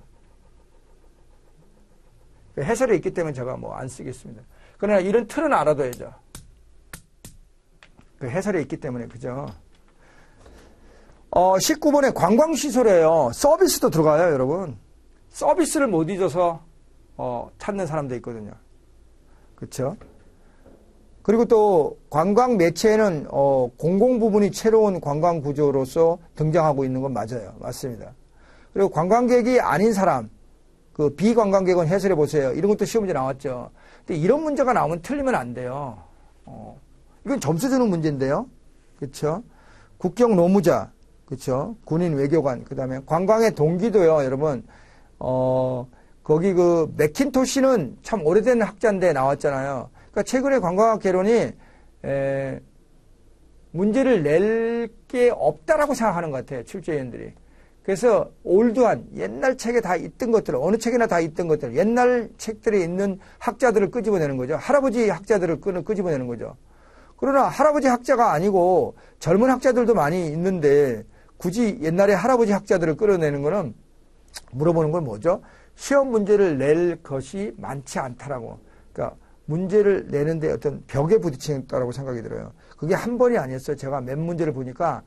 해설에 있기 때문에 제가 뭐 안 쓰겠습니다. 그러나 이런 틀은 알아둬야죠. 그 해설에 있기 때문에, 그죠? 19번에 관광시설이에요. 서비스도 들어가요, 여러분. 서비스를 못 잊어서, 찾는 사람도 있거든요. 그쵸? 그리고 또, 관광 매체에는, 공공 부분이 새로운 관광 구조로서 등장하고 있는 건 맞아요. 맞습니다. 그리고 관광객이 아닌 사람, 그 비관광객은 해설해 보세요. 이런 것도 시험 문제 나왔죠. 근데 이런 문제가 나오면 틀리면 안 돼요. 이건 점수 주는 문제인데요. 그렇죠? 국경 노무자, 그렇죠? 군인 외교관, 그다음에 관광의 동기도요, 여러분. 거기 그 맥킨토시는 참 오래된 학자인데 나왔잖아요. 그러니까 최근에 관광학 개론이 문제를 낼 게 없다라고 생각하는 것 같아요. 출제위원들이. 그래서 올드한 옛날 책에 다 있던 것들, 어느 책에나 다 있던 것들, 옛날 책들에 있는 학자들을 끄집어내는 거죠. 할아버지 학자들을 끄집어내는 거죠. 그러나 할아버지 학자가 아니고 젊은 학자들도 많이 있는데 굳이 옛날에 할아버지 학자들을 끌어내는 거는, 물어보는 건 뭐죠? 시험 문제를 낼 것이 많지 않다라고. 그러니까 문제를 내는데 어떤 벽에 부딪힌다라고 생각이 들어요. 그게 한 번이 아니었어요. 제가 몇 문제를 보니까,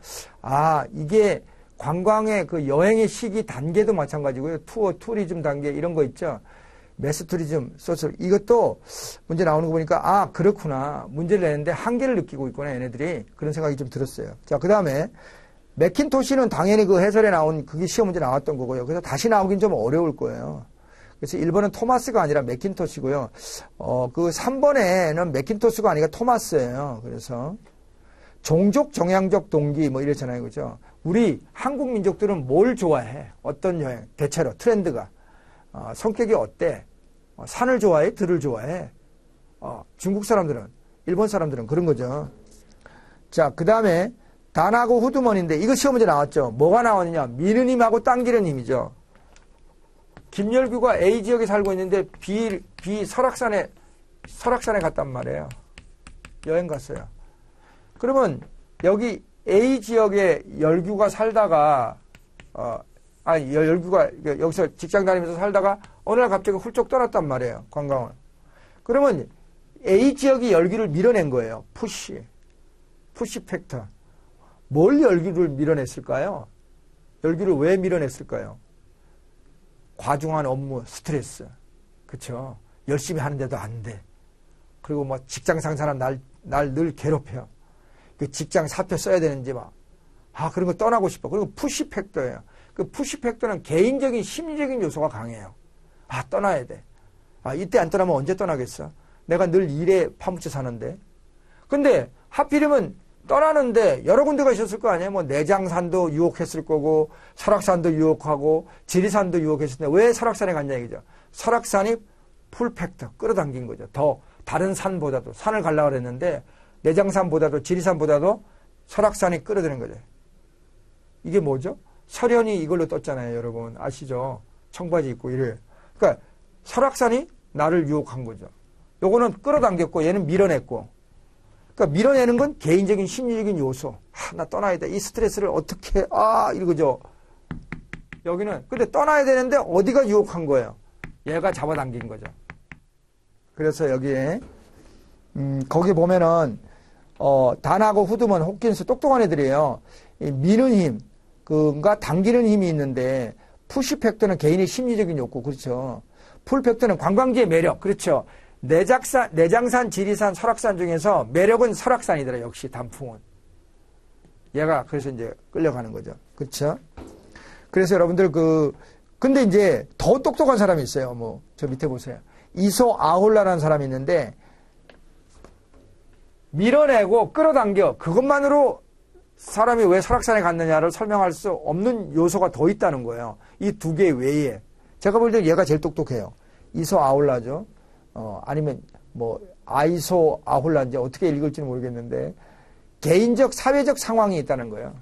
이게 관광의 그 여행의 시기 단계도 마찬가지고요. 투리즘 단계 이런 거 있죠. 매스 투리즘, 소셜. 이것도 문제 나오는 거 보니까, 그렇구나. 문제를 내는데 한계를 느끼고 있구나, 얘네들이. 그런 생각이 좀 들었어요. 자, 그 다음에 맥킨토시는 당연히 그 해설에 나온 그게 시험 문제 나왔던 거고요. 그래서 다시 나오긴 좀 어려울 거예요. 그래서 1번은 토마스가 아니라 맥킨토시고요. 그 3번에는 맥킨토시가 아니라 토마스예요. 그래서 종족 정향적 동기 뭐 이랬잖아요. 그죠? 우리 한국 민족들은 뭘 좋아해? 어떤 여행? 대체로 트렌드가. 성격이 어때? 산을 좋아해? 들을 좋아해? 중국 사람들은, 일본 사람들은 그런 거죠. 자, 그 다음에 단하고 후드먼인데 이거 시험 문제 나왔죠. 뭐가 나왔느냐? 미르님하고 땅기르님이죠. 김열규가 A 지역에 살고 있는데 B 설악산에 갔단 말이에요. 여행 갔어요. 그러면 여기 A 지역에 열규가 살다가 열규가 여기서 직장 다니면서 살다가 어느 날 갑자기 훌쩍 떠났단 말이에요. 관광을. 그러면 A 지역이 열규를 밀어낸 거예요. 푸시 팩터. 뭘 열규를 밀어냈을까요? 열규를 왜 밀어냈을까요? 과중한 업무, 스트레스. 그렇죠? 열심히 하는데도 안 돼. 그리고 뭐 직장 상사는 날 늘 괴롭혀. 그 직장 사표 써야 되는지 막. 그런 거 떠나고 싶어. 그리고 푸시 팩터예요. 그 푸시 팩터는 개인적인 심리적인 요소가 강해요. 떠나야 돼. 이때 안 떠나면 언제 떠나겠어? 내가 늘 일에 파묻혀 사는데. 근데 하필이면 떠나는데 여러 군데가 있었을 거 아니에요? 뭐 내장산도 유혹했을 거고 설악산도 유혹하고 지리산도 유혹했을 텐데 왜 설악산에 갔냐 얘기죠. 설악산이 풀팩터 끌어당긴 거죠. 더 다른 산보다도 산을 가려고 그랬는데 내장산보다도 지리산보다도 설악산이 끌어들인 거죠. 이게 뭐죠? 설현이 이걸로 떴잖아요. 여러분 아시죠? 청바지 입고 이래. 그러니까 설악산이 나를 유혹한 거죠. 요거는 끌어당겼고 얘는 밀어냈고. 그러니까 밀어내는 건 개인적인 심리적인 요소. 나 떠나야 돼. 이 스트레스를 어떻게 이거죠. 여기는 근데 떠나야 되는데 어디가 유혹한 거예요? 얘가 잡아당긴 거죠. 그래서 여기에 거기 보면은 단하고 후드먼, 호킨스 똑똑한 애들이에요. 미는 힘, 그가 당기는 힘이 있는데 푸시 팩터는 개인의 심리적인 욕구, 그렇죠. 풀 팩터는 관광지의 매력, 그렇죠. 내장산, 지리산, 설악산 중에서 매력은 설악산이더라. 역시 단풍은. 얘가 그래서 이제 끌려가는 거죠. 그렇죠. 그래서 여러분들 근데 이제 더 똑똑한 사람이 있어요. 저 밑에 보세요. 이소 아홀라라는 사람이 있는데 밀어내고 끌어당겨 그것만으로 사람이 왜 설악산에 갔느냐를 설명할 수 없는 요소가 더 있다는 거예요. 이 두 개 외에. 제가 볼 때 얘가 제일 똑똑해요. 이소 아홀라죠. 아니면 아이소 아홀라인지 어떻게 읽을지는 모르겠는데 개인적 사회적 상황이 있다는 거예요.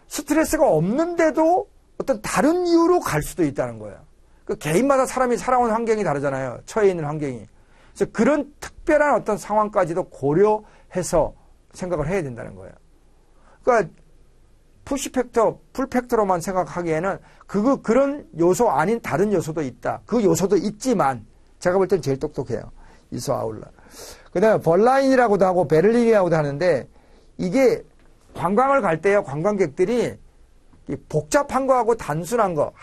스트레스가 없는데도 어떤 다른 이유로 갈 수도 있다는 거예요. 그 개인마다 사람이 살아온 환경이 다르잖아요. 처해 있는 환경이. 그래서 그런 특별한 어떤 상황까지도 고려해서 생각을 해야 된다는 거예요. 그러니까 푸시 팩터, 풀 팩터로만 생각하기에는 그런 요소 아닌 다른 요소도 있다. 그 요소도 있지만 제가 볼 땐 제일 똑똑해요. 이소 아울라. 그 다음에 벌라인이라고도 하고 베를린이라고도 하는데 이게 관광을 갈 때요. 관광객들이 복잡한 거하고 단순한 거.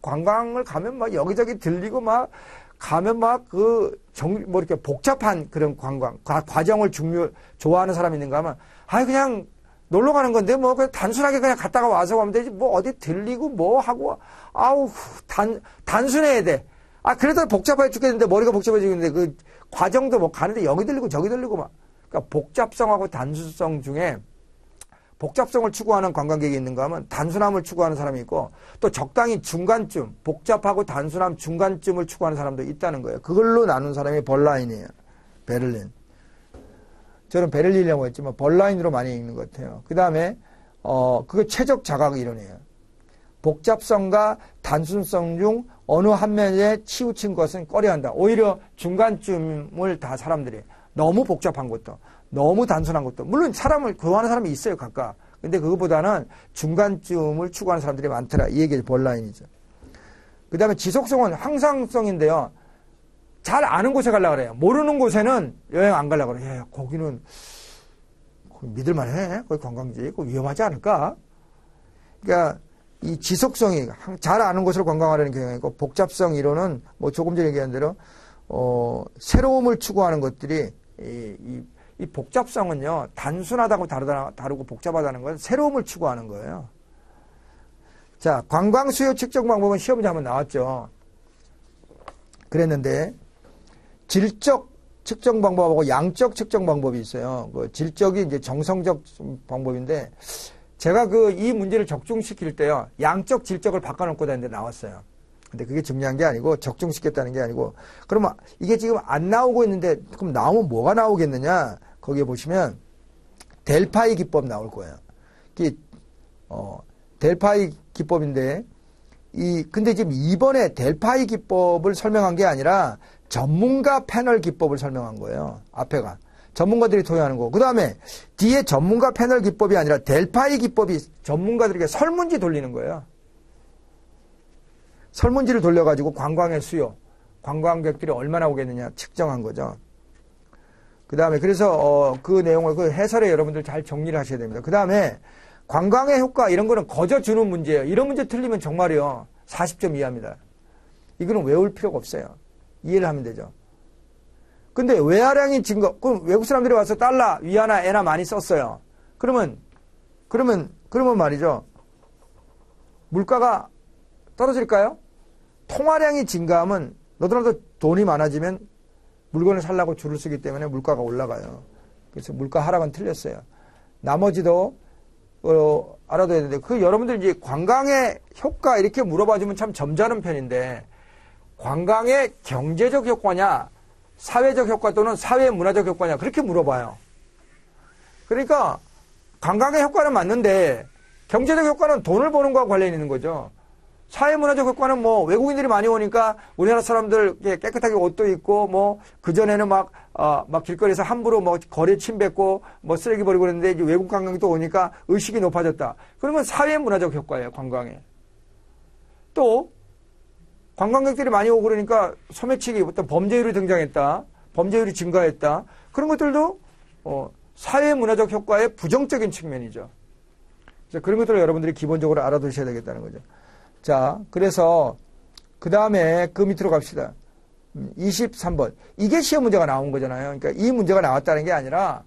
관광을 가면 막 여기저기 들리고 막 가면 막 이렇게 복잡한 그런 관광, 과정을 좋아하는 사람이 있는가 하면 그냥 놀러 가는 건데 그냥 단순하게 그냥 갔다가 와서 가면 되지 어디 들리고 하고 단순해야 돼. 그래도 복잡해 죽겠는데 머리가 복잡해 죽겠는데 그 과정도 가는데 여기 들리고 저기 들리고 막. 그러니까 복잡성하고 단순성 중에 복잡성을 추구하는 관광객이 있는가 하면 단순함을 추구하는 사람이 있고 또 적당히 중간쯤 복잡하고 단순함 중간쯤을 추구하는 사람도 있다는 거예요. 그걸로 나눈 사람이 벌라인이에요. 베를린. 저는 베를린이라고 했지만 벌라인으로 많이 읽는 것 같아요. 그 다음에 그게 최적 자각 이론이에요. 복잡성과 단순성 중 어느 한 면에 치우친 것은 꺼려한다. 오히려 중간쯤을 다 사람들이 너무 복잡한 것도 너무 단순한 것도 물론 사람을 구하는 사람이 있어요. 각각. 근데 그거보다는 중간쯤을 추구하는 사람들이 많더라. 이 얘기가 벌라인이죠. 그 다음에 지속성은 항상성인데요. 잘 아는 곳에 가려고 그래요. 모르는 곳에는 여행 안 가려고 그래요. 거기는 믿을만해. 거기 관광지. 거기 위험하지 않을까? 그러니까 이 지속성이 잘 아는 곳으로 관광하려는 경향이고 복잡성 이론은 조금 전에 얘기한 대로 새로움을 추구하는 것들이 이 복잡성은요 단순하다고 다르고 복잡하다는 건 새로움을 추구하는 거예요. 자, 관광 수요 측정 방법은 시험 문제 한번 나왔죠. 그랬는데 질적 측정 방법하고 양적 측정 방법이 있어요. 질적이 이제 정성적 방법인데 제가 이 문제를 적중시킬 때요 양적 질적을 바꿔놓고 다니는데 나왔어요. 근데 그게 중요한 게 아니고 적중시켰다는 게 아니고 그러면 이게 지금 안 나오고 있는데 그럼 나오면 뭐가 나오겠느냐? 거기에 보시면 델파이 기법 나올 거예요. 델파이 기법인데 근데 지금 이번에 델파이 기법을 설명한 게 아니라 전문가 패널 기법을 설명한 거예요. 앞에가 전문가들이 토의하는 거. 그 다음에 뒤에 전문가 패널 기법이 아니라 델파이 기법이 전문가들에게 설문지 돌리는 거예요. 설문지를 돌려가지고 관광의 수요, 관광객들이 얼마나 오겠느냐 측정한 거죠. 그 다음에 그래서 그 내용을 그 해설에 여러분들 잘 정리를 하셔야 됩니다. 그 다음에 관광의 효과 이런 거는 거저 주는 문제예요. 이런 문제 틀리면 정말이요 40점 이하입니다. 이거는 외울 필요가 없어요. 이해를 하면 되죠. 근데 외화량이 증가, 그럼 외국 사람들이 와서 달러, 위안화, 엔화 많이 썼어요. 그러면 말이죠. 물가가 떨어질까요? 통화량이 증가하면 너도나도 돈이 많아지면 물건을 살려고 줄을 서기 때문에 물가가 올라가요. 그래서 물가 하락은 틀렸어요. 나머지도 알아둬야 되는데 그 여러분들 이제 관광의 효과 이렇게 물어봐주면 참 점잖은 편인데 관광의 경제적 효과냐 사회적 효과 또는 사회 문화적 효과냐 그렇게 물어봐요. 그러니까 관광의 효과는 맞는데 경제적 효과는 돈을 버는 거와 관련이 있는 거죠. 사회 문화적 효과는 뭐 외국인들이 많이 오니까 우리나라 사람들 깨끗하게 옷도 입고 뭐 그전에는 막 길거리에서 함부로 뭐 거리에 침뱉고 뭐 쓰레기 버리고 그랬는데 이제 외국 관광이 또 오니까 의식이 높아졌다. 그러면 사회 문화적 효과예요, 관광에. 또 관광객들이 많이 오고 그러니까 소매치기 어떤 범죄율이 등장했다. 범죄율이 증가했다. 그런 것들도 사회 문화적 효과의 부정적인 측면이죠. 그래서 그런 것들을 여러분들이 기본적으로 알아두셔야 되겠다는 거죠. 자, 그래서 그 다음에 그 밑으로 갑시다. 23번. 이게 시험 문제가 나온 거잖아요. 그러니까 이 문제가 나왔다는 게 아니라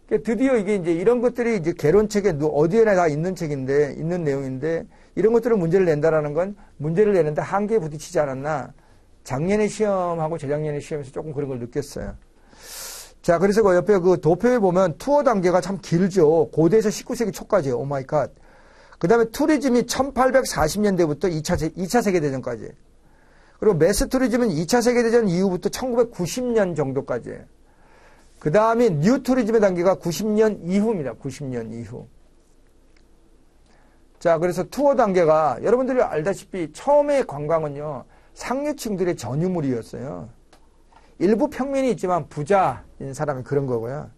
드디어 이게 이제 이런 것들이 이제 개론책에 어디에나 다 있는 책인데, 있는 내용인데 이런 것들을 문제를 낸다라는 건 문제를 내는데 한계에 부딪히지 않았나. 작년에 시험하고 재작년에 시험에서 조금 그런 걸 느꼈어요. 자, 그래서 그 옆에 그 도표에 보면 투어 단계가 참 길죠. 고대에서 19세기 초까지요. 오 마이 갓. 그 다음에 투리즘이 1840년대부터 2차 세계대전까지. 그리고 매스 투리즘은 2차 세계대전 이후부터 1990년 정도까지. 그 다음에 뉴 투리즘의 단계가 90년 이후입니다. 90년 이후. 자, 그래서 투어 단계가 여러분들이 알다시피 처음에 관광은요, 상류층들의 전유물이었어요. 일부 평민이 있지만 부자인 사람이 그런 거고요.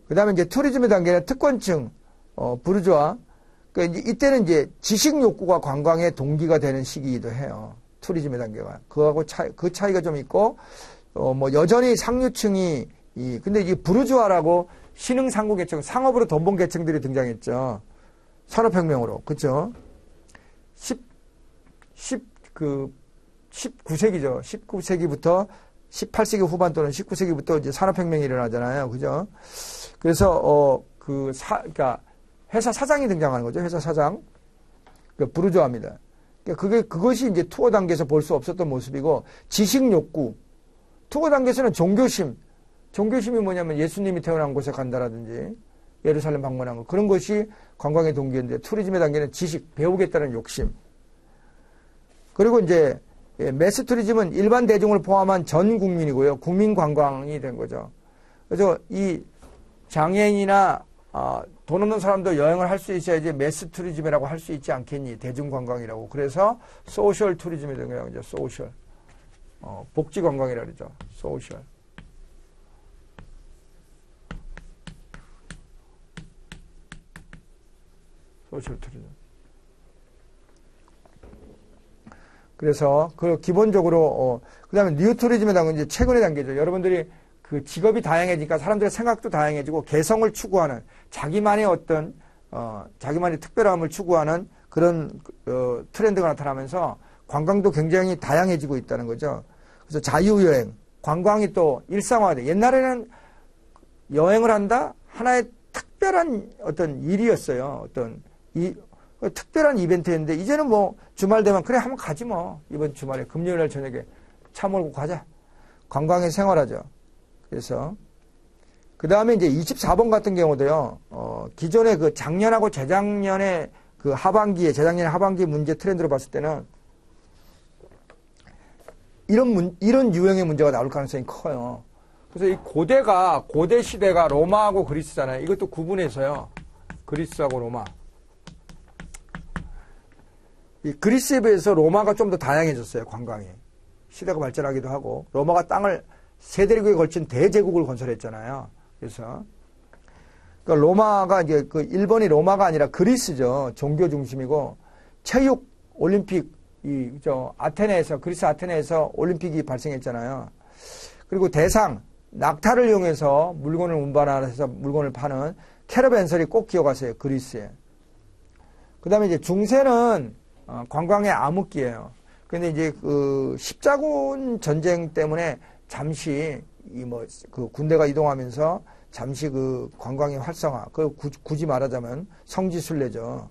그 다음에 이제 투리즘의 단계는 특권층, 부르주아. 그러니까 이때는 이제 지식 욕구가 관광의 동기가 되는 시기이기도 해요. 투리즘의 단계가. 그 차이가 좀 있고, 뭐 여전히 상류층이, 근데 이게 부르주아라고 신흥 상구 계층, 상업으로 돈 번 계층들이 등장했죠. 산업혁명으로. 그쵸? 19세기죠. 19세기부터 18세기 후반 또는 19세기부터 이제 산업혁명이 일어나잖아요. 그죠? 그래서, 그러니까 회사 사장이 등장하는 거죠. 회사 사장. 부르주아입니다. 그것이 이제 투어 단계에서 볼 수 없었던 모습이고, 지식 욕구. 투어 단계에서는 종교심. 종교심이 뭐냐면 예수님이 태어난 곳에 간다라든지, 예루살렘 방문한 것. 그런 것이 관광의 동기인데, 투리즘의 단계는 지식, 배우겠다는 욕심. 그리고 이제, 매스 투리즘은 일반 대중을 포함한 전 국민이고요. 국민 관광이 된 거죠. 그래서 이 장애인이나, 돈 없는 사람도 여행을 할 수 있어야지 매스 투리즘이라고 할 수 있지 않겠니? 대중관광이라고. 그래서 소셜 투리즘이 된 거예요. 이제 소셜. 복지관광이라고 그러죠. 소셜. 소셜 투리즘. 그래서 기본적으로 그다음에 뉴 투리즘에 당은 이제 최근의 단계죠. 여러분들이 그 직업이 다양해지니까 사람들의 생각도 다양해지고 개성을 추구하는 자기만의 어떤 자기만의 특별함을 추구하는 그런 트렌드가 나타나면서 관광도 굉장히 다양해지고 있다는 거죠. 그래서 자유여행, 관광이 또 일상화돼. 옛날에는 여행을 한다 하나의 특별한 어떤 일이었어요. 어떤 특별한 이벤트였는데 이제는 뭐 주말 되면 그래 한번 가지 뭐 이번 주말에 금요일날 저녁에 차 몰고 가자. 관광에 생활하죠. 그래서 그 다음에 이제 24번 같은 경우도요. 기존의 그 작년하고 재작년에 그 재작년 하반기 문제 트렌드로 봤을 때는 이런 유형의 문제가 나올 가능성이 커요. 그래서 이 고대 시대가 로마하고 그리스잖아요. 이것도 구분해서요. 그리스하고 로마. 이 그리스에 비해서 로마가 좀 더 다양해졌어요. 관광이. 시대가 발전하기도 하고 로마가 땅을 세대륙에 걸친 대제국을 건설했잖아요. 그래서 그러니까 로마가 이제 그 일본이 로마가 아니라 그리스죠. 종교 중심이고 체육 올림픽 그리스 아테네에서 올림픽이 발생했잖아요. 그리고 대상 낙타를 이용해서 물건을 운반해서 물건을 파는 캐러밴설이 꼭 기억하세요. 그리스에. 그다음에 이제 중세는 관광의 암흑기예요. 근데 이제 그 십자군 전쟁 때문에 잠시 그 군대가 이동하면서 잠시 그 관광의 활성화, 그 굳이 말하자면 성지순례죠.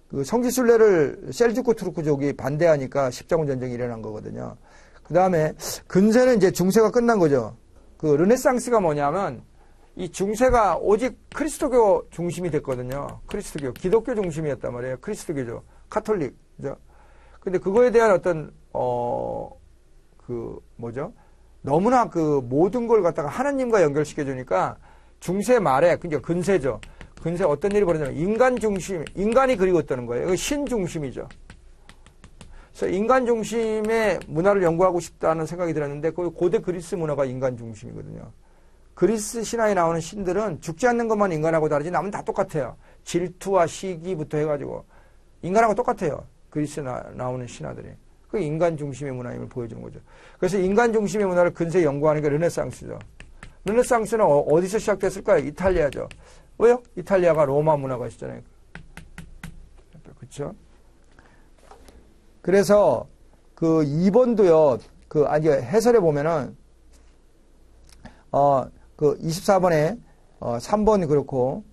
그 성지순례를 셀주크 투르크족이 반대하니까 십자군 전쟁이 일어난 거거든요. 그 다음에 근세는 이제 중세가 끝난 거죠. 그 르네상스가 뭐냐면 이 중세가 오직 그리스도교 중심이 됐거든요. 그리스도교, 기독교 중심이었단 말이에요. 그리스도교죠. 카톨릭, 그죠? 근데 그거에 대한 어떤, 너무나 그 모든 걸 갖다가 하나님과 연결시켜주니까 중세 말에, 그러니까 근세죠. 근세 어떤 일이 벌어지냐면 인간 중심, 인간이 그리웠다는 거예요. 이거 신 중심이죠. 그래서 인간 중심의 문화를 연구하고 싶다는 생각이 들었는데 그 고대 그리스 문화가 인간 중심이거든요. 그리스 신화에 나오는 신들은 죽지 않는 것만 인간하고 다르지 남은 다 똑같아요. 질투와 시기부터 해가지고 인간하고 똑같아요. 그리스에 나오는 신화들이. 그 인간 중심의 문화임을 보여주는 거죠. 그래서 인간 중심의 문화를 근세에 연구하는 게 르네상스죠. 르네상스는 어디서 시작됐을까요? 이탈리아죠. 왜요? 이탈리아가 로마 문화가 있잖아요. 그렇죠? 그래서 그 2번도요. 해설해 보면은 그 24번에 3번 그렇고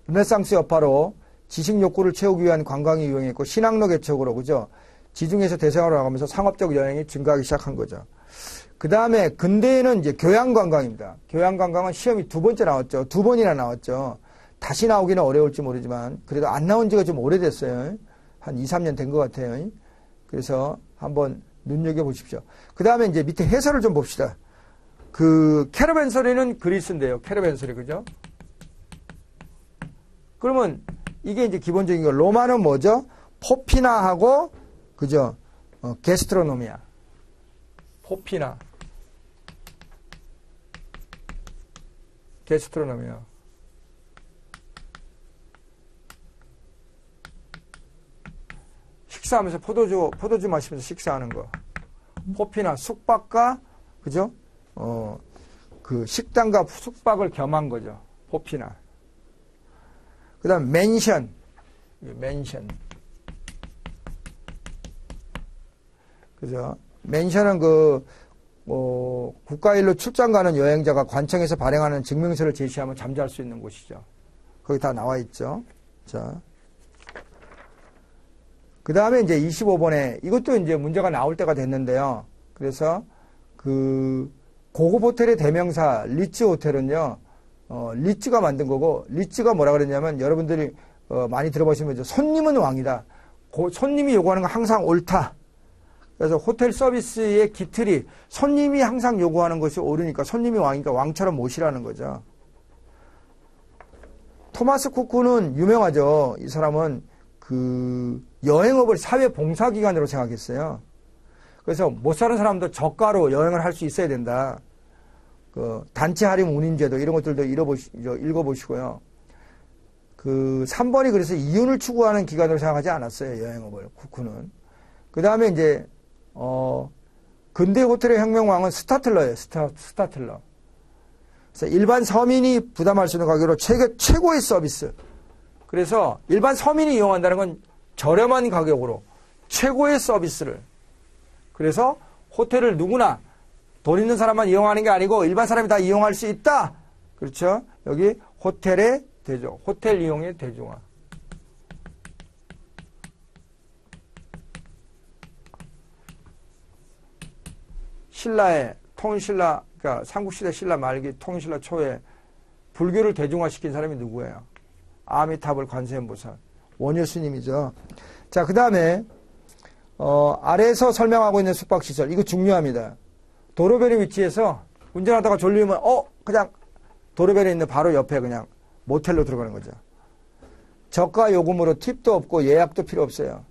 르네상스 여파로 지식 욕구를 채우기 위한 관광이 유행했고 신학로 개척으로 그죠? 지중해에서 대생활로 나가면서 상업적 여행이 증가하기 시작한 거죠. 그 다음에 근대에는 이제 교양 관광입니다. 교양 관광은 시험이 2번째 나왔죠. 2번이나 나왔죠. 다시 나오기는 어려울지 모르지만 그래도 안 나온 지가 좀 오래됐어요. 한 2, 3년 된 것 같아요. 그래서 한번 눈여겨보십시오. 그 다음에 이제 밑에 해설을 좀 봅시다. 그 캐러밴서리는 그리스인데요. 캐러밴서리 그죠? 그러면 이게 이제 기본적인 거. 로마는 뭐죠? 포피나하고 그죠? 게스트로노미아. 포피나. 게스트로노미아. 식사하면서 포도주 마시면서 식사하는 거. 포피나 숙박과 그죠? 그 식당과 숙박을 겸한 거죠. 포피나. 그 다음 맨션. 그죠? 맨션은 국가일로 출장 가는 여행자가 관청에서 발행하는 증명서를 제시하면 잠잘 수 있는 곳이죠. 거기 다 나와 있죠. 자. 그 다음에 이제 25번에 이것도 이제 문제가 나올 때가 됐는데요. 그래서 그 고급 호텔의 대명사 리츠 호텔은요, 리츠가 만든 거고, 리츠가 뭐라 그랬냐면 여러분들이 많이 들어보시면 손님은 왕이다. 손님이 요구하는 건 항상 옳다. 그래서 호텔 서비스의 기틀이 손님이 항상 요구하는 것이 옳으니까 손님이 왕이니까 왕처럼 모시라는 거죠. 토마스 쿠크는 유명하죠. 이 사람은 그 여행업을 사회봉사기관으로 생각했어요. 그래서 못 사는 사람도 저가로 여행을 할 수 있어야 된다. 그 단체 할인 운임제도 이런 것들도 읽어보시고요. 그 3번이 그래서 이윤을 추구하는 기관으로 생각하지 않았어요. 여행업을 쿠크는. 그 다음에 이제 근대 호텔의 혁명왕은 스타틀러예요. 스타틀러. 그래서 일반 서민이 부담할 수 있는 가격으로 최고의 서비스. 그래서 일반 서민이 이용한다는 건 저렴한 가격으로 최고의 서비스를. 그래서 호텔을 누구나 돈 있는 사람만 이용하는 게 아니고 일반 사람이 다 이용할 수 있다. 그렇죠? 여기 호텔의 대조, 호텔 이용의 대중화. 신라의 통신라, 그러니까 삼국시대 신라 말기 통신라 초에 불교를 대중화시킨 사람이 누구예요? 아미타불 관세음보살 원효 스님이죠. 자, 그 다음에 아래에서 설명하고 있는 숙박시설 이거 중요합니다. 도로변에 위치해서 운전하다가 졸리면 그냥 도로변에 있는 바로 옆에 그냥 모텔로 들어가는 거죠. 저가 요금으로 팁도 없고 예약도 필요 없어요.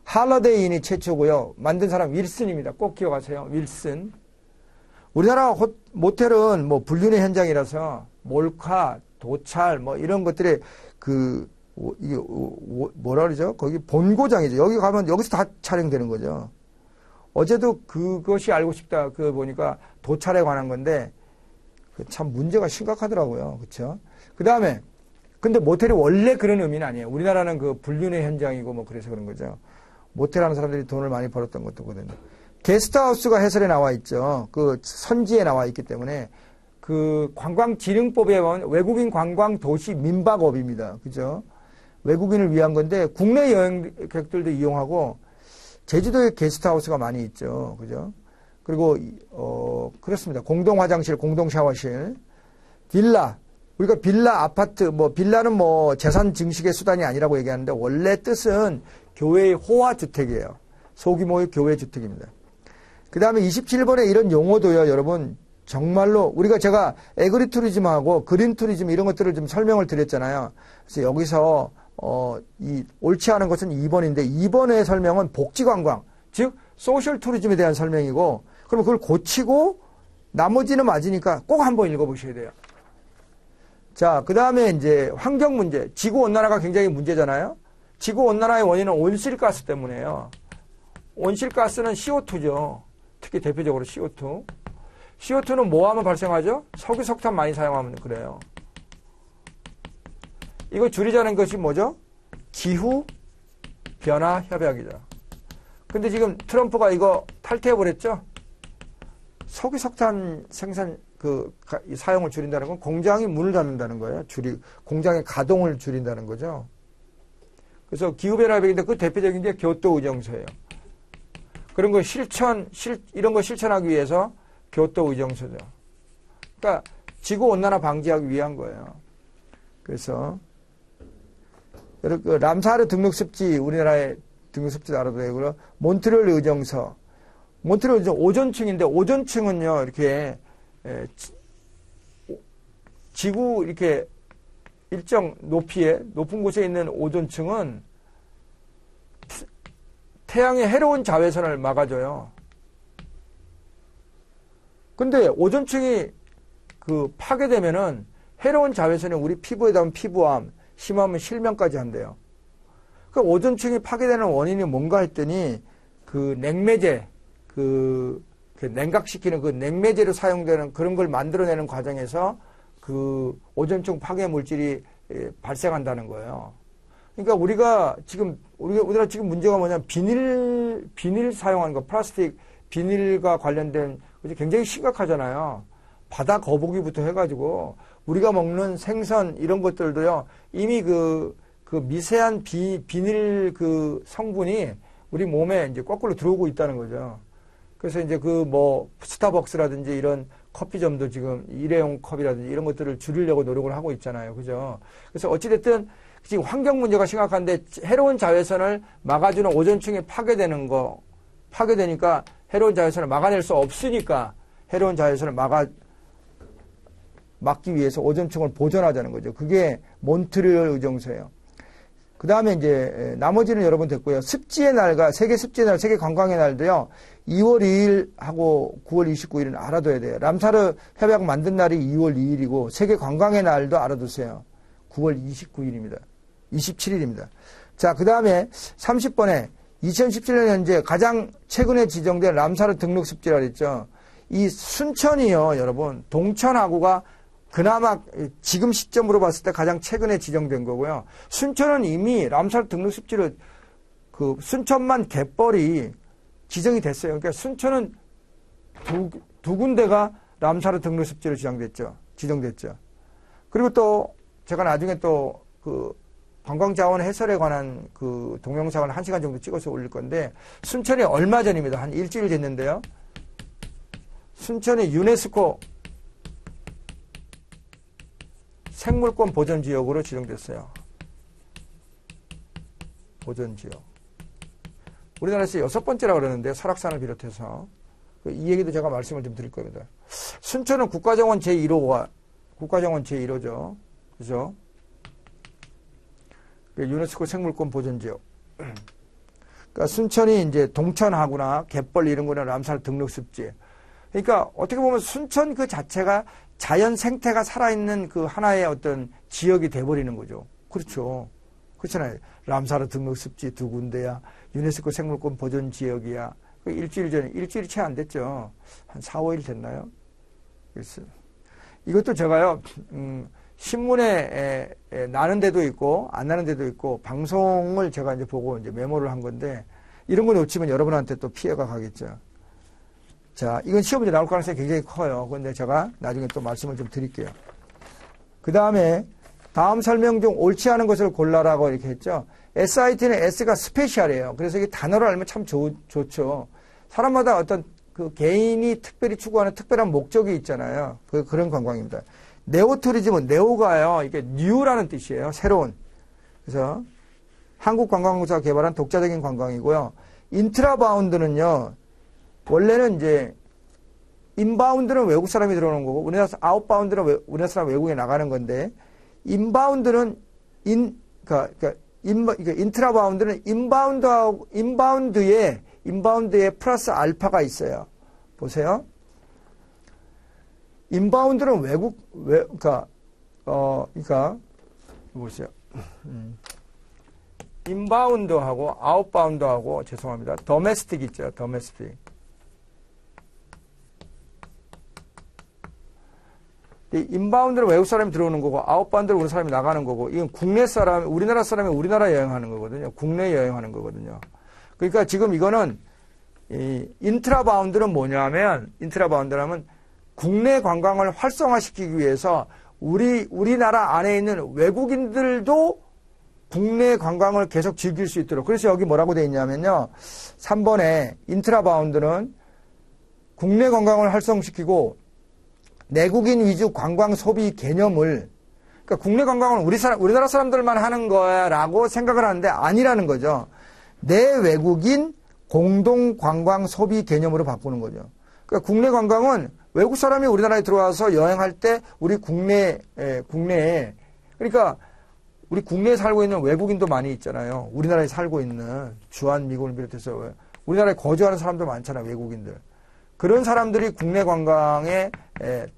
할러데이 인이 최초고요. 만든 사람 윌슨입니다. 꼭 기억하세요. 윌슨. 우리나라 모텔은 뭐 불륜의 현장이라서 몰카, 도찰 뭐 이런 것들이 이게 뭐라 그러죠? 거기 본고장이죠. 여기 가면 여기서 다 촬영되는 거죠. 어제도 그것이 알고 싶다. 그거 보니까 도찰에 관한 건데 참 문제가 심각하더라고요. 그렇죠? 그 다음에 근데 모텔이 원래 그런 의미는 아니에요. 우리나라는 그 불륜의 현장이고 뭐 그래서 그런 거죠. 모텔 하는 사람들이 돈을 많이 벌었던 것도거든요. 게스트하우스가 해설에 나와 있죠. 그 선지에 나와 있기 때문에 그 관광진흥법에 보면 외국인 관광 도시 민박업입니다. 그죠? 외국인을 위한 건데 국내 여행객들도 이용하고 제주도에 게스트하우스가 많이 있죠. 그죠? 그리고 그렇습니다. 공동 화장실, 공동 샤워실, 빌라. 우리가 빌라, 아파트, 뭐 빌라는 뭐 재산 증식의 수단이 아니라고 얘기하는데 원래 뜻은 교회의 호화 주택이에요. 소규모의 교회 주택입니다. 그 다음에 27번에 이런 용어도요, 여러분. 정말로 제가 에그리 투리즘하고 그린 투리즘 이런 것들을 좀 설명을 드렸잖아요. 그래서 여기서 이 옳지 않은 것은 2번인데 2번의 설명은 복지 관광, 즉 소셜 투리즘에 대한 설명이고, 그럼 그걸 고치고 나머지는 맞으니까 꼭 한번 읽어보셔야 돼요. 자, 그 다음에 이제 환경 문제, 지구 온난화가 굉장히 문제잖아요. 지구 온난화의 원인은 온실가스 때문에요. 온실가스는 CO2죠. 특히 대표적으로 CO2. CO2는 뭐 하면 발생하죠? 석유, 석탄 많이 사용하면 그래요. 이거 줄이자는 것이 뭐죠? 기후 변화 협약이죠. 근데 지금 트럼프가 이거 탈퇴해버렸죠? 석유, 석탄 생산 사용을 줄인다는 건 공장이 문을 닫는다는 거예요. 공장의 가동을 줄인다는 거죠. 그래서 기후변화 협약인데 그 대표적인 게 교토 의정서예요. 그런 거 이런 거 실천하기 위해서 교토 의정서죠. 그러니까 지구 온난화 방지하기 위한 거예요. 그래서 람사르 등록 습지, 우리나라의 등록 습지도 알아도 되고요. 몬트리올 의정서. 몬트리올 의정 오존층인데 오존층은요, 이렇게 지구 이렇게 일정 높이에 높은 곳에 있는 오존층은 태양의 해로운 자외선을 막아줘요. 근데 오존층이 파괴되면은 해로운 자외선이 우리 피부에 닿으면 피부암, 심하면 실명까지 한대요. 그 오존층이 파괴되는 원인이 뭔가 했더니 냉매제, 냉각시키는 냉매제로 사용되는 그런 걸 만들어내는 과정에서 오존층 파괴 물질이 발생한다는 거예요. 그러니까 우리나라 지금 문제가 뭐냐면 비닐 사용하는 거, 플라스틱 비닐과 관련된 것이 굉장히 심각하잖아요. 바다 거북이부터 해가지고 우리가 먹는 생선 이런 것들도요, 이미 미세한 비닐 성분이 우리 몸에 이제 거꾸로 들어오고 있다는 거죠. 그래서 이제 스타벅스라든지 이런 커피점도 지금 일회용 컵이라든지 이런 것들을 줄이려고 노력을 하고 있잖아요. 그죠? 그래서 어찌됐든 지금 환경 문제가 심각한데 해로운 자외선을 막아주는 오존층이 파괴되니까 해로운 자외선을 막아낼 수 없으니까 해로운 자외선을 막기 위해서 오존층을 보존하자는 거죠. 그게 몬트리올 의정서예요. 그 다음에 이제 나머지는 여러분 됐고요. 습지의 날과 세계 습지의 날, 세계 관광의 날도요. 2월 2일하고 9월 29일은 알아둬야 돼요. 람사르 협약 만든 날이 2월 2일이고 세계 관광의 날도 알아두세요. 9월 29일입니다. 27일입니다. 자, 그 다음에 30번에 2017년 현재 가장 최근에 지정된 람사르 등록 습지라 그랬죠. 이 순천이요, 여러분. 동천하고가 그나마 지금 시점으로 봤을 때 가장 최근에 지정된 거고요. 순천은 이미 람사르 등록 습지를 순천만 갯벌이 지정이 됐어요. 그러니까 순천은 두 군데가 람사르 등록 습지로 지정됐죠. 그리고 또 제가 나중에 또 관광자원 해설에 관한 동영상을 1시간 정도 찍어서 올릴 건데, 순천이 얼마 전입니다. 한 일주일 됐는데요. 순천이 유네스코 생물권 보전지역으로 지정됐어요. 보전지역. 우리나라에서 6번째라고 그러는데, 설악산을 비롯해서. 이 얘기도 제가 말씀을 좀 드릴 겁니다. 순천은 국가정원 제1호죠. 그죠? 유네스코 생물권 보전지역. 그러니까 순천이 이제 동천하구나, 갯벌 이런 거는 람사르 등록 습지. 그러니까 어떻게 보면 순천 그 자체가 자연 생태가 살아있는 하나의 어떤 지역이 돼버리는 거죠. 그렇죠. 그렇잖아요. 람사르 등록 습지 두 군데야. 유네스코 생물권 보전 지역이야. 일주일이 채 안 됐죠. 한 4, 5일 됐나요? 그래서 이것도 제가요, 신문에 나는 데도 있고, 안 나는 데도 있고, 방송을 제가 이제 보고 이제 메모를 한 건데, 이런 거 놓치면 여러분한테 또 피해가 가겠죠. 자, 이건 시험 문제 나올 가능성이 굉장히 커요. 그런데 제가 나중에 또 말씀을 좀 드릴게요. 그 다음에 다음 설명 중 옳지 않은 것을 골라라고 이렇게 했죠. SIT는 S가 스페셜이에요. 그래서 이게 단어를 알면 참 좋죠. 사람마다 어떤 그 개인이 특별히 추구하는 특별한 목적이 있잖아요. 그런 관광입니다. 네오투리즘은 네오가요. 이게 뉴라는 뜻이에요. 새로운. 그래서 한국관광공사가 개발한 독자적인 관광이고요. 인트라바운드는요. 원래는 이제 인바운드는 외국 사람이 들어오는 거고 우리나라 아웃바운드는 우리나라 사람 외국에 나가는 건데 인바운드는 인트라바운드는 인바운드에 플러스 알파가 있어요. 보세요. 인바운드는 보세요. 인바운드하고 아웃바운드하고 죄송합니다. 더메스틱 있죠. 더메스틱. 인바운드는 외국 사람이 들어오는 거고 아웃바운드는 우리 사람이 나가는 거고 이건 국내 사람, 우리나라 사람이 우리나라 여행하는 거거든요. 국내 여행하는 거거든요. 그러니까 지금 이거는 이 인트라바운드는 뭐냐면 인트라바운드라면 국내 관광을 활성화시키기 위해서 우리나라 안에 있는 외국인들도 국내 관광을 계속 즐길 수 있도록. 그래서 여기 뭐라고 돼 있냐면요. 3번에 인트라바운드는 국내 관광을 활성시키고 내국인 위주 관광 소비 개념을, 그러니까 국내 관광은 우리나라 사람들만 하는 거야라고 생각을 하는데 아니라는 거죠. 내외국인 공동 관광 소비 개념으로 바꾸는 거죠. 그러니까 국내 관광은 외국 사람이 우리나라에 들어와서 여행할 때 우리 국내에 그러니까 우리 국내에 살고 있는 외국인도 많이 있잖아요. 우리나라에 살고 있는 주한 미국을 비롯해서 우리나라에 거주하는 사람도 많잖아요. 외국인들. 그런 사람들이 국내 관광에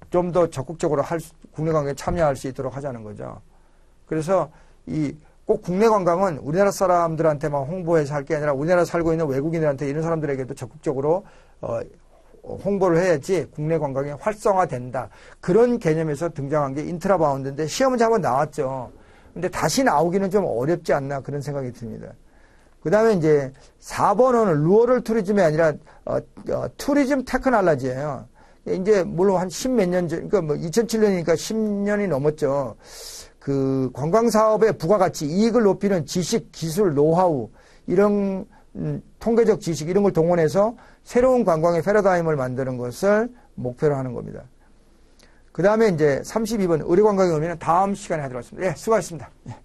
좀 더 적극적으로 국내 관광에 참여할 수 있도록 하자는 거죠. 그래서 꼭 국내 관광은 우리나라 사람들한테만 홍보해서 할 게 아니라 우리나라에 살고 있는 외국인들한테 이런 사람들에게도 적극적으로 홍보를 해야지 국내 관광이 활성화된다. 그런 개념에서 등장한 게 인트라바운드인데 시험 문제 한번 나왔죠. 근데 다시 나오기는 좀 어렵지 않나 그런 생각이 듭니다. 그 다음에 이제 4번은 루어럴 투리즘이 아니라 투리즘 테크놀로지예요. 이제 물론 한 10몇 년 전, 그러니까 뭐 2007년이니까 10년이 넘었죠. 그 관광사업의 부가가치, 이익을 높이는 지식, 기술, 노하우 이런 통계적 지식 이런 걸 동원해서 새로운 관광의 패러다임을 만드는 것을 목표로 하는 겁니다. 그 다음에 이제 32번 의료관광의 의미는 다음 시간에 하도록 하겠습니다. 예, 수고하셨습니다. 예.